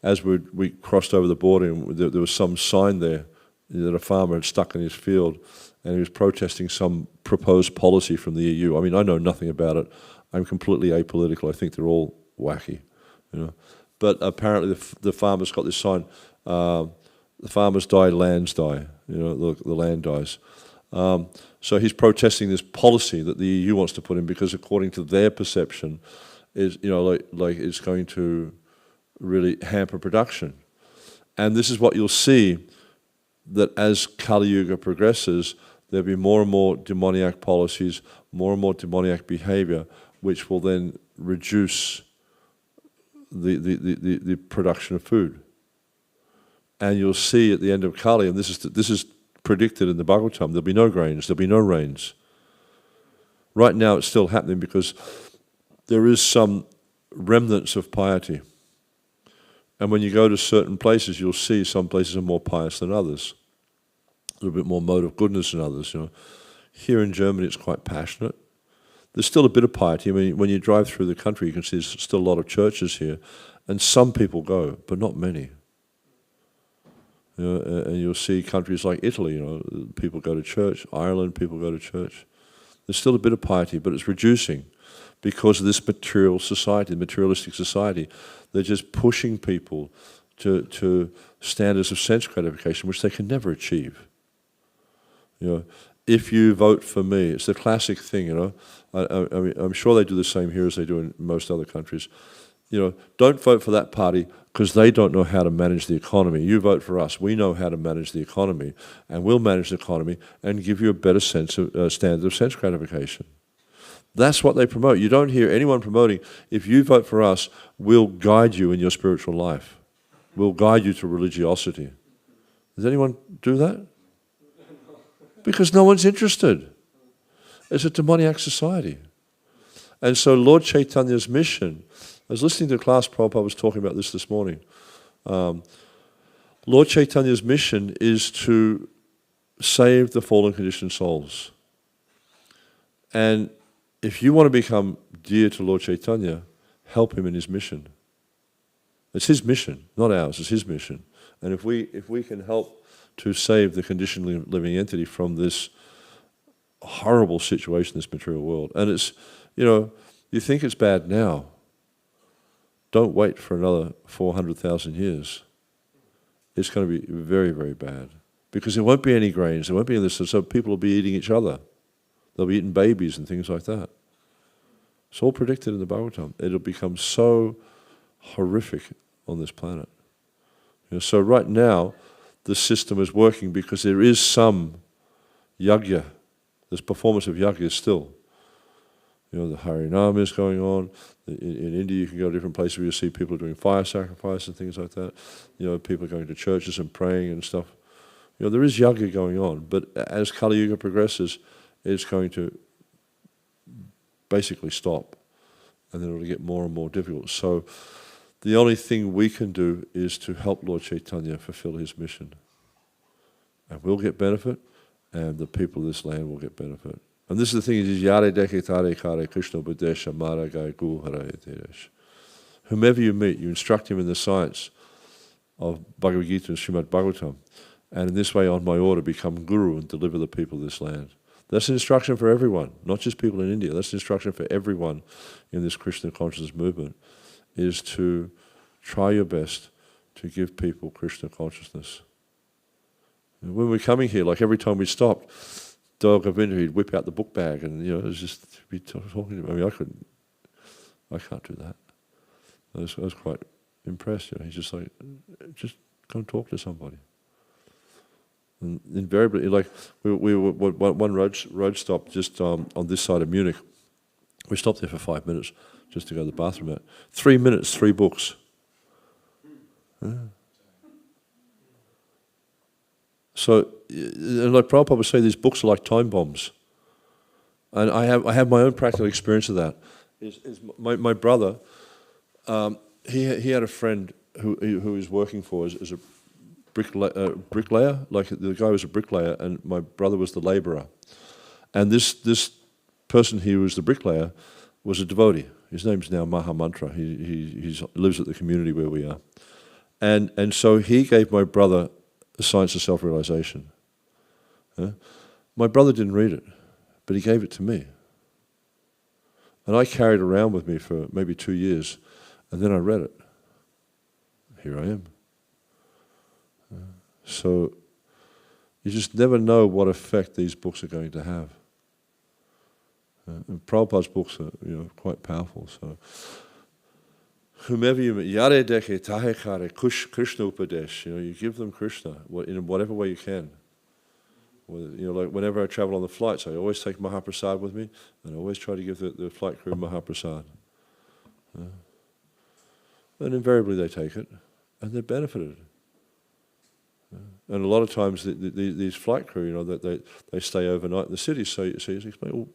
as we crossed over the border, and there was some sign there that a farmer had stuck in his field, and he was protesting some proposed policy from the EU. I mean, I know nothing about it. I'm completely apolitical. I think they're all wacky, But apparently the farmer's got this sign, the farmers die, lands die, the land dies. So he's protesting this policy that the EU wants to put in, because according to their perception, is like it's going to really hamper production. And this is what you'll see, that as Kali Yuga progresses, there'll be more and more demoniac policies, more and more demoniac behavior, which will then reduce the production of food. And you'll see at the end of Kali, and this is predicted in the Bhagavatam, there'll be no grains, there'll be no rains. Right now it's still happening because there is some remnants of piety. And when you go to certain places, you'll see some places are more pious than others. A little bit more mode of goodness than others. Here in Germany it's quite passionate. There's still a bit of piety. I mean, when you drive through the country, you can see there's still a lot of churches here. And some people go, but not many. And you'll see countries like Italy, people go to church. Ireland, people go to church. There's still a bit of piety, but it's reducing because of this material society, materialistic society. They're just pushing people to standards of sense gratification, which they can never achieve. If you vote for me, it's the classic thing, I mean, I'm sure they do the same here as they do in most other countries. Don't vote for that party because they don't know how to manage the economy. You vote for us. We know how to manage the economy, and we'll manage the economy and give you a better sense of standard of sense gratification. That's what they promote. You don't hear anyone promoting, if you vote for us, we'll guide you in your spiritual life. We'll guide you to religiosity. Does anyone do that? Because no one's interested. It's a demoniac society. And so Lord Chaitanya's mission I was listening to a class, Prabhupada was talking about this morning. Lord Chaitanya's mission is to save the fallen conditioned souls. And if you want to become dear to Lord Chaitanya, help him in his mission. It's his mission, not ours, it's his mission. And if we can help to save the conditionally living entity from this horrible situation in this material world, and it's, you think it's bad now, don't wait for another 400,000 years. It's going to be very, very bad. Because there won't be any grains, there won't be this, so people will be eating each other. They'll be eating babies and things like that. It's all predicted in the Bhagavatam. It'll become so horrific on this planet. So right now, the system is working because there is some yajna. There's performance of yajna still. The Harinama is going on. In India, you can go to different places where you see people doing fire sacrifice and things like that. People are going to churches and praying and stuff. There is yajna going on, but as Kali Yuga progresses, it's going to basically stop, and then it'll get more and more difficult. So the only thing we can do is to help Lord Chaitanya fulfill his mission. And we'll get benefit, and the people of this land will get benefit. And this is the thing, is Yare Deke Tare Kare Krishna Budesha Mara Gai Gu Hare Teresh. Whomever you meet, you instruct him in the science of Bhagavad-gītā and Srimad Bhagavatam, and in this way, on my order, become guru and deliver the people of this land. That's an instruction for everyone, not just people in India. That's an instruction for everyone in this Krishna consciousness movement, is to try your best to give people Krishna consciousness. And when we're coming here, like every time we stopped, Dog Govinda, he'd whip out the book bag and, it was just, be talking to him. I mean, I can't do that. I was quite impressed. He's just like, just come talk to somebody. And invariably, like we were one road stop just on this side of Munich. We stopped there for 5 minutes just to go to the bathroom. 3 minutes, 3 books. Yeah. So, and like Prabhupada would say, these books are like time bombs. And I have my own practical experience of that. My brother, he had a friend who he was working for as a bricklayer. Like the guy was a bricklayer, and my brother was the labourer. And this person who was the bricklayer was a devotee. His name's now Mahamantra. He lives at the community where we are. And so he gave my brother the science of self-realization. My brother didn't read it, but he gave it to me. And I carried it around with me for maybe 2 years, and then I read it. Here I am. So you just never know what effect these books are going to have. And Prabhupada's books are, quite powerful. So whomever you meet, Yare Deke Tahe Kare Krishna Upadesh, you give them Krishna in whatever way you can. Like whenever I travel on the flights, I always take Mahaprasad with me, and I always try to give the flight crew Mahaprasad. And invariably they take it, and they're benefited. And a lot of times these flight crew, that they stay overnight in the city. So you explain,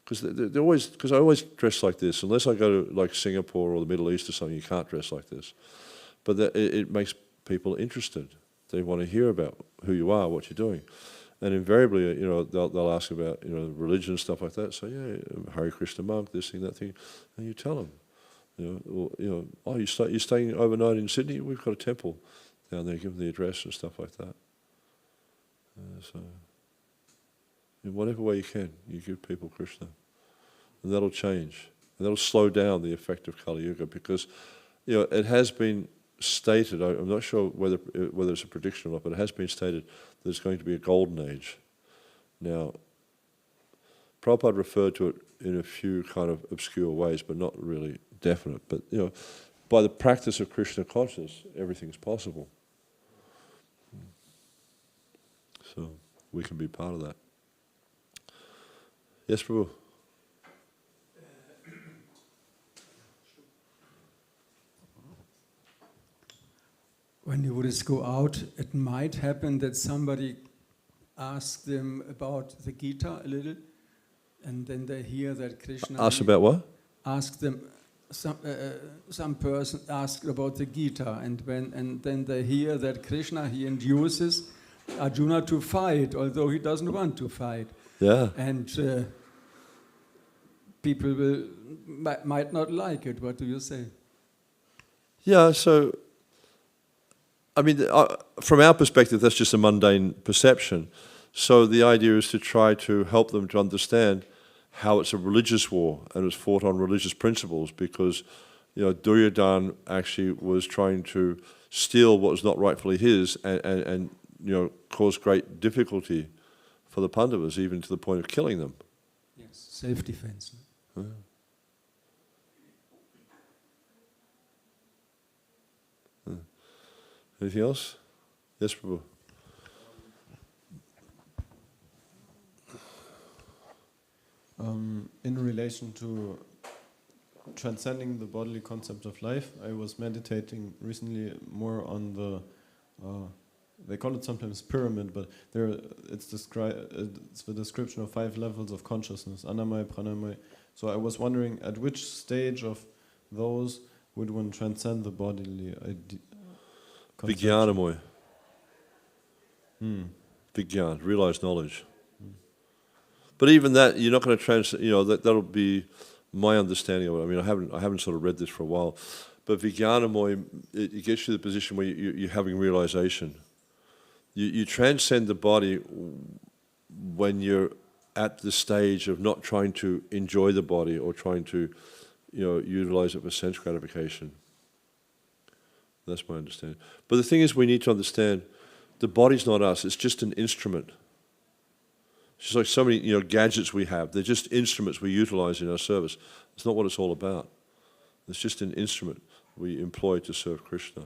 because I always dress like this. Unless I go to like Singapore or the Middle East or something, you can't dress like this. But it makes people interested. They want to hear about who you are, what you're doing. And invariably, they'll ask about religion and stuff like that. So Hare Krishna monk, this thing, that thing, and you tell them, oh, you're staying overnight in Sydney. We've got a temple down there. Give them the address and stuff like that. So, in whatever way you can, you give people Krishna, and that'll change, and that'll slow down the effect of Kali Yuga, because it has been stated. I'm not sure whether it's a prediction or not, but it has been stated that there's going to be a golden age. Now, Prabhupada referred to it in a few kind of obscure ways, but not really definite. But by the practice of Krishna consciousness, everything's possible. So we can be part of that. Yes, Prabhu. When the Buddhists go out, it might happen that somebody asks them about the Gita a little, and then they hear that Krishna... Ask about what? Ask them some person asked about the Gita, and then they hear that Krishna, he induces Arjuna to fight, although he doesn't want to fight. Yeah. And people might not like it. What do you say? Yeah, so, I mean, from our perspective, that's just a mundane perception. So the idea is to try to help them to understand how it's a religious war and it's fought on religious principles, because, Duryodhana actually was trying to steal what was not rightfully his and cause great difficulty for the Pandavas, even to the point of killing them. Yes, self-defense. Yeah. Anything else? Yes, Prabhu. In relation to transcending the bodily concept of life, I was meditating recently more on the, they call it sometimes pyramid, but it's the description of 5 levels of consciousness, Annamaya, Pranamaya. So I was wondering, at which stage of those would one transcend the bodily concept? Vijnanamoy. Vijnan, realized knowledge. But even that, you're not going to that'll be my understanding of it. I mean, I haven't sort of read this for a while, but Vijnanamoy, it gets you to the position where you're having realization. You transcend the body when you're at the stage of not trying to enjoy the body or trying to, utilize it for sense gratification. That's my understanding. But the thing is, we need to understand the body's not us. It's just an instrument. It's just like so many, gadgets we have. They're just instruments we utilize in our service. It's not what it's all about. It's just an instrument we employ to serve Krishna.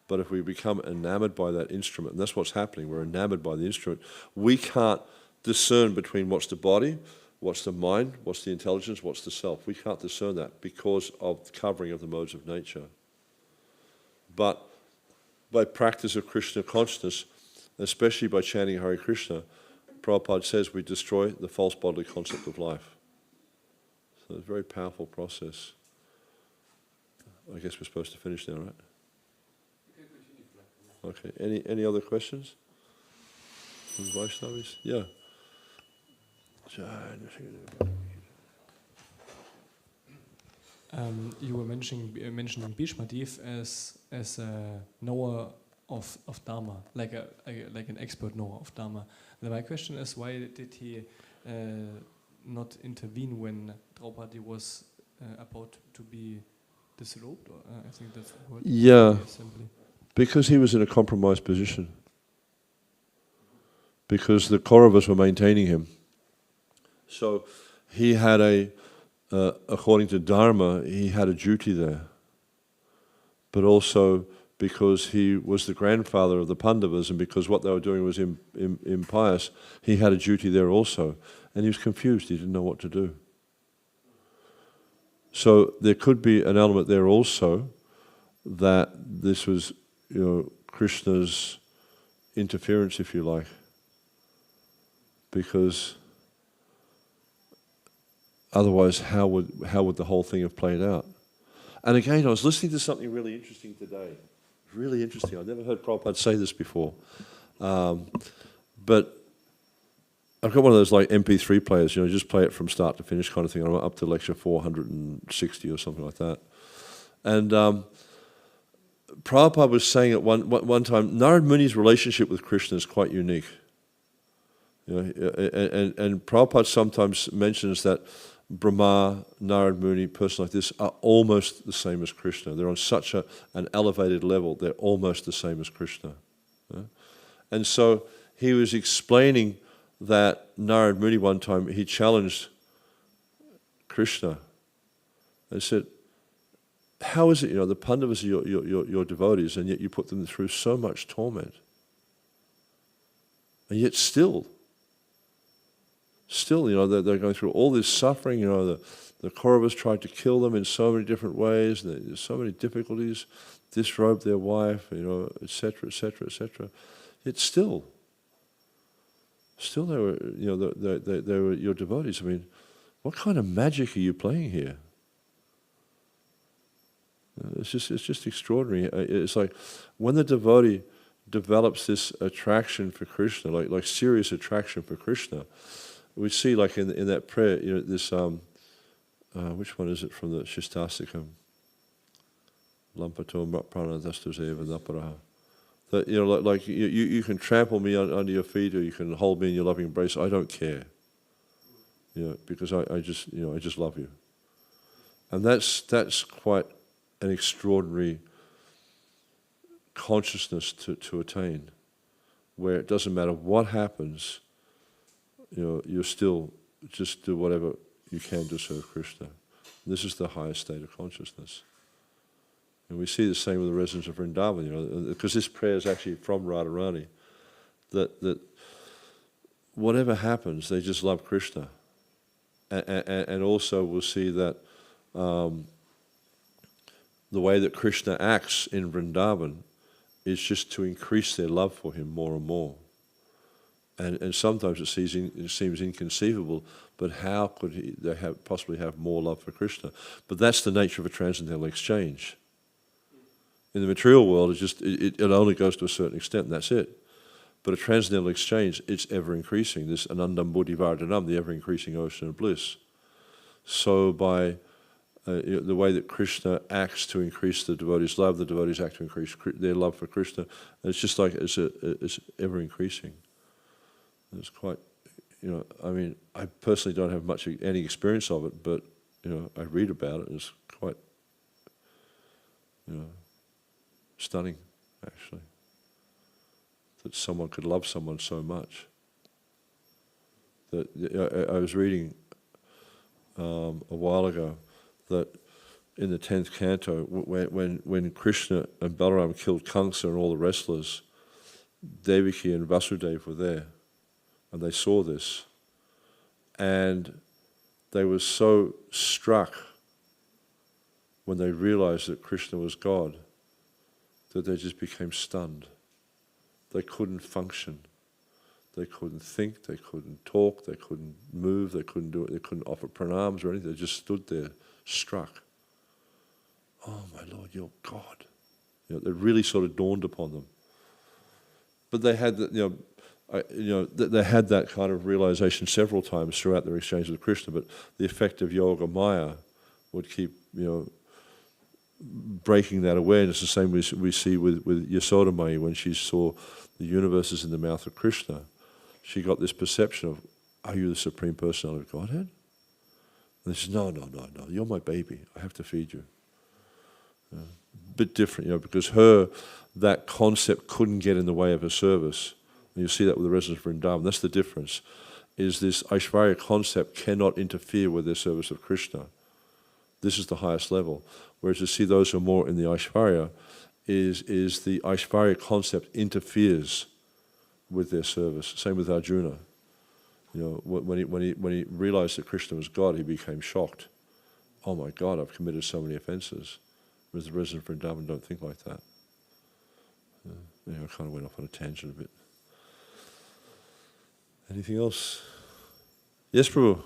But if we become enamored by that instrument, and that's what's happening, we're enamored by the instrument, we can't discern between what's the body, what's the mind, what's the intelligence, what's the self. We can't discern that because of the covering of the modes of nature. But by practice of Krishna consciousness, especially by chanting Hare Krishna, Prabhupada says we destroy the false bodily concept of life. So it's a very powerful process. I guess we're supposed to finish now, right? Okay. Any other questions from Vaishnavis? Yeah. You were mentioning Bhishma Dev as a knower of Dharma, like an expert knower of Dharma. Then my question is, why did he not intervene when Draupadi was about to be disrobed? Or, I think that's the word. Yeah, because he was in a compromised position. Because the Kauravas were maintaining him. So he had according to Dharma, he had a duty there. But also because he was the grandfather of the Pandavas and because what they were doing was impious, he had a duty there also. And he was confused, he didn't know what to do. So there could be an element there also that this was, Krishna's interference, if you like. Because otherwise, how would the whole thing have played out? And again, I was listening to something really interesting today. Really interesting. I've never heard Prabhupada say this before. But I've got one of those like MP3 players, just play it from start to finish kind of thing. I'm up to lecture 460 or something like that. And Prabhupada was saying at one time, Narad Muni's relationship with Krishna is quite unique. And Prabhupada sometimes mentions that Brahma, Narad Muni, person like this are almost the same as Krishna. They're on such an elevated level, they're almost the same as Krishna. And so he was explaining that Narad Muni one time, he challenged Krishna and said, how is it, the Pandavas are your devotees, and yet you put them through so much torment. And yet still, they're going through all this suffering. The Kauravas tried to kill them in so many different ways. There's so many difficulties, disrobed their wife, etc., etc., etc. Yet still they were, they were your devotees. I mean, what kind of magic are you playing here? It's just extraordinary. It's like when the devotee develops this attraction for Krishna, like serious attraction for Krishna, we see like in that prayer, you know, this which one is it from the Shastastikam? Lampato pranadastu eva naparaha. That, you know, like you can trample me under your feet, or you can hold me in your loving embrace. I don't care, you know, because I just love you, and that's quite an extraordinary consciousness to attain, where it doesn't matter what happens, you know, you still just do whatever you can to serve Krishna. This is the highest state of consciousness. And we see the same with the residents of Vrindavan, you know, because this prayer is actually from Radharani, that whatever happens, they just love Krishna. And also we'll see that the way that Krishna acts in Vrindavan is just to increase their love for him more and more. And sometimes it seems inconceivable, but how could they possibly have more love for Krishna? But that's the nature of a transcendental exchange. In the material world, it only goes to a certain extent, and that's it. But a transcendental exchange, it's ever increasing. This anandam buddhi vardhanam, the ever increasing ocean of bliss. So by the way that Krishna acts to increase the devotees' love, the devotees act to increase their love for Krishna. And it's just like it's ever increasing. It's quite, you know, I mean, I personally don't have any experience of it, but, you know, I read about it, and it's quite, you know, stunning, actually, that someone could love someone so much. That I was reading a while ago that in the 10th canto, when Krishna and Balaram killed Kamsa and all the wrestlers, Devaki and Vasudeva were there, and they saw this, and they were so struck when they realized that Krishna was God that they just became stunned. They couldn't function. They couldn't think, they couldn't talk, they couldn't move, they couldn't do it, they couldn't offer pranams or anything. They just stood there, struck. Oh my Lord, you're God. You know, it really sort of dawned upon them. But they had that, they had that kind of realization several times throughout their exchange with Krishna. But the effect of yoga maya would keep, breaking that awareness. The same we see with Yasoda Mai when she saw the universes in the mouth of Krishna. She got this perception of, are you the Supreme Personality of Godhead? And she says, no, you're my baby. I have to feed you. Bit different, because that concept couldn't get in the way of her service. And you see that with the residents of Vrindavan. That's the difference, is this Aishvarya concept cannot interfere with their service of Krishna. This is the highest level. Whereas you see those who are more in the Aishvarya, is the Aishvarya concept interferes with their service. Same with Arjuna. When he realized that Krishna was God, he became shocked. Oh my God, I've committed so many offenses. Whereas the residents of Vrindavan don't think like that. I kind of went off on a tangent a bit. Anything else? Yes, Prabhu.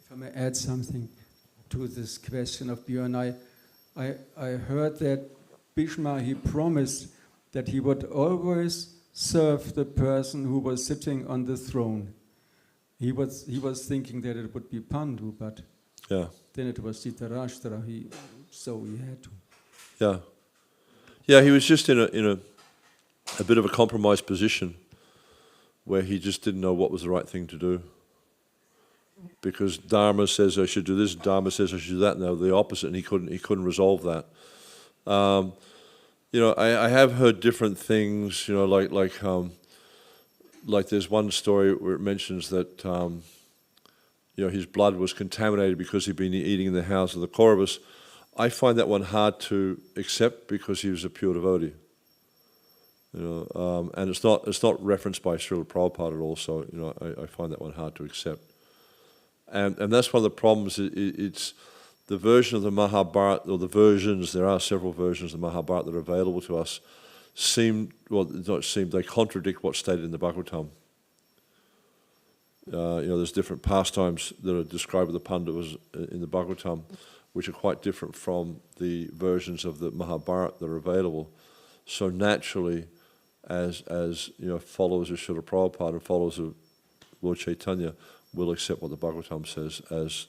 If I may add something to this question of Björn, I heard that Bhishma, he promised that he would always serve the person who was sitting on the throne. He was thinking that it would be Pandu, but then it was Dhritarashtra, so he had to. Yeah, he was just in a bit of a compromised position where he just didn't know what was the right thing to do. Because Dharma says I should do this, Dharma says I should do that, and they were the opposite, and he couldn't resolve that. I have heard different things, like there's one story where it mentions that his blood was contaminated because he'd been eating in the house of the Kauravas. I find that one hard to accept because he was a pure devotee. And it's not referenced by Srila Prabhupada at all, so I find that one hard to accept. And that's one of the problems. It's the version of the Mahabharata, or the versions, there are several versions of the Mahabharata that are available to us, they contradict what's stated in the Bhagavatam. there's different pastimes that are described by the Pandavas in the Bhagavatam, which are quite different from the versions of the Mahabharata that are available. So naturally, as followers of Srila Prabhupada and followers of Lord Chaitanya, will accept what the Bhagavatam says as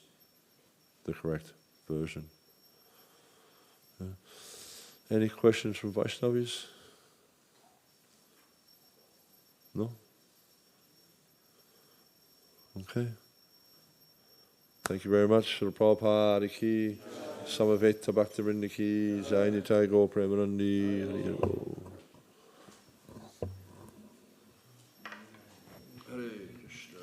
the correct version. Any questions from Vaishnavis? No? Okay. Thank you very much. Srila Prabhupada ki, Samaveta Bhaktivinoda ki, Jai Nitai Gaur Premanandi, Hari Hari Bol. Hare Krishna.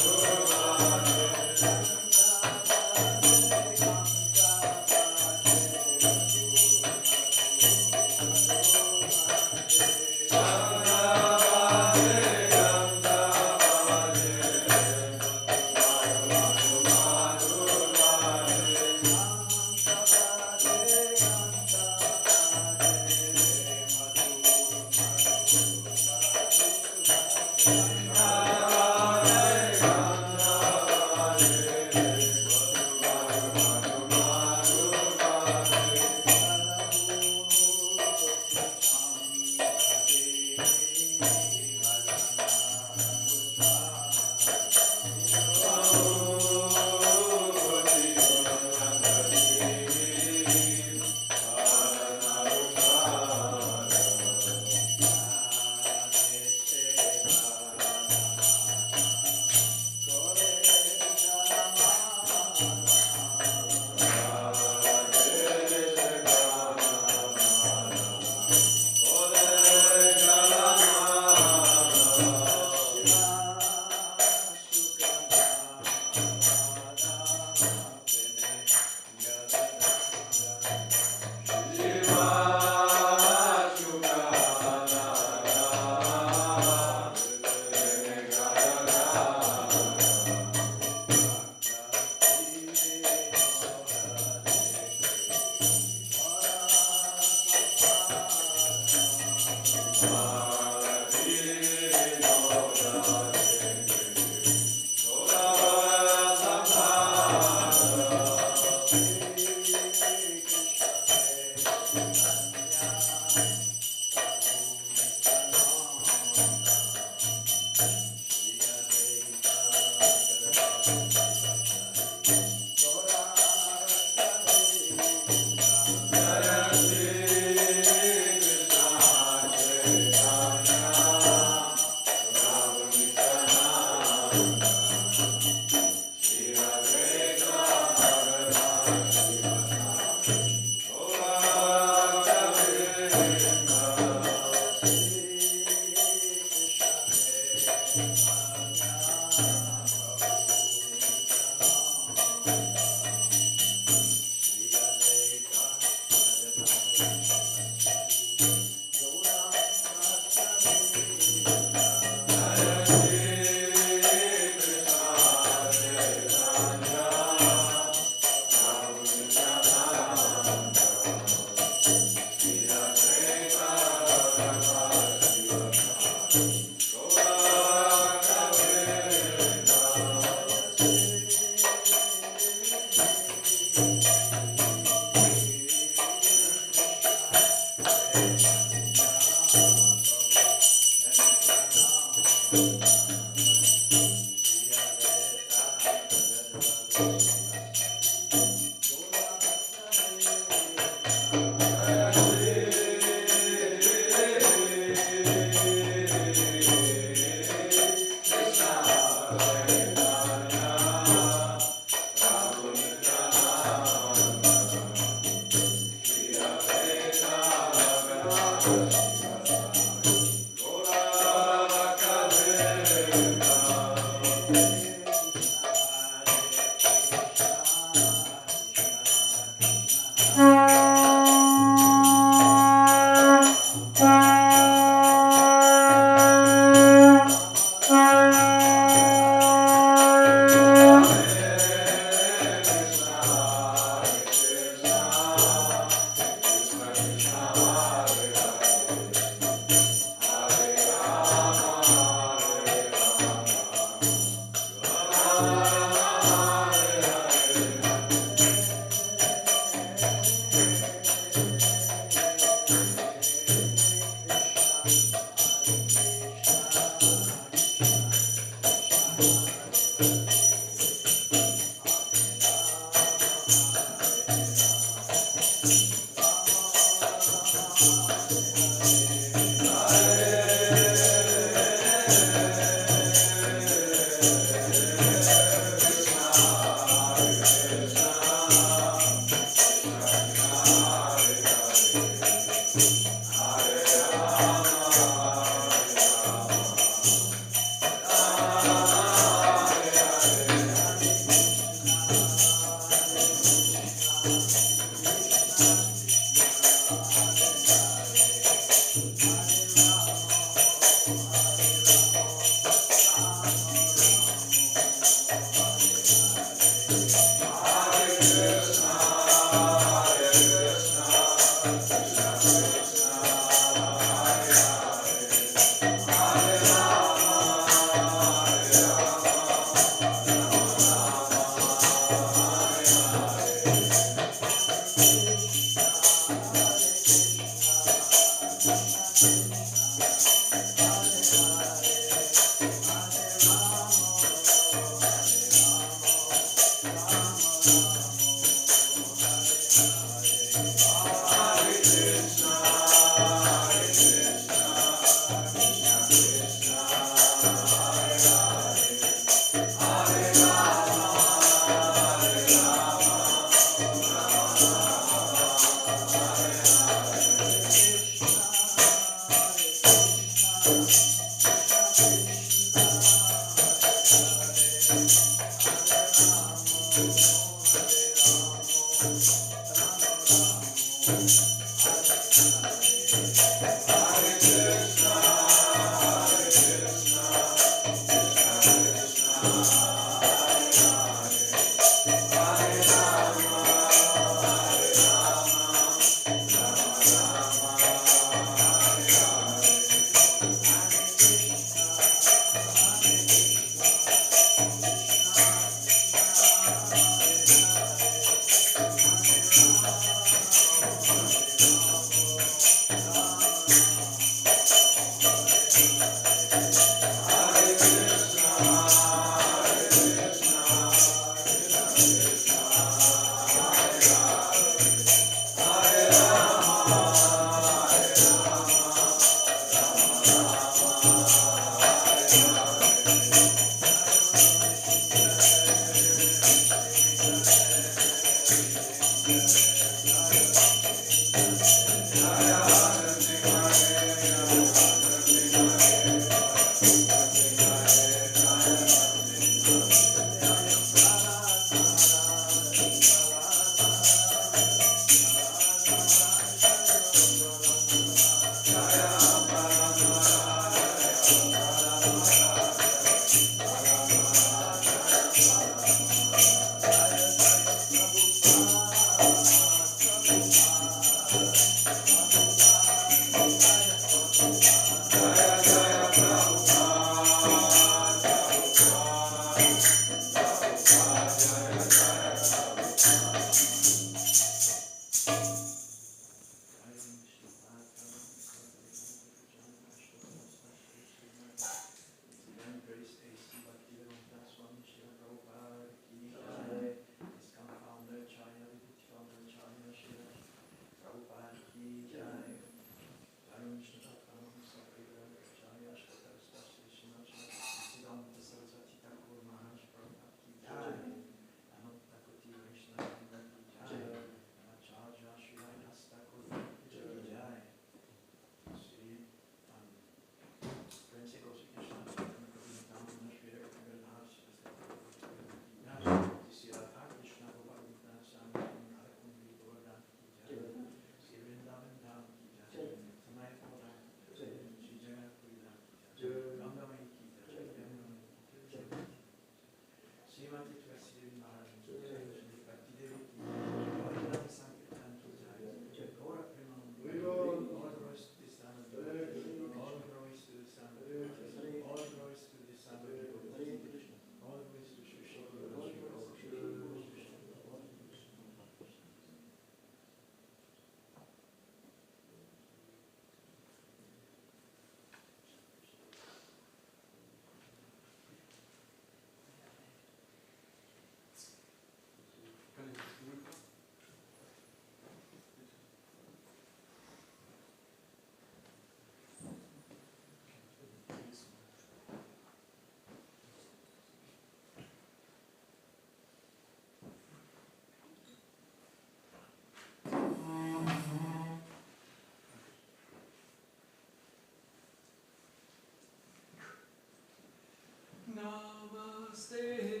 Hare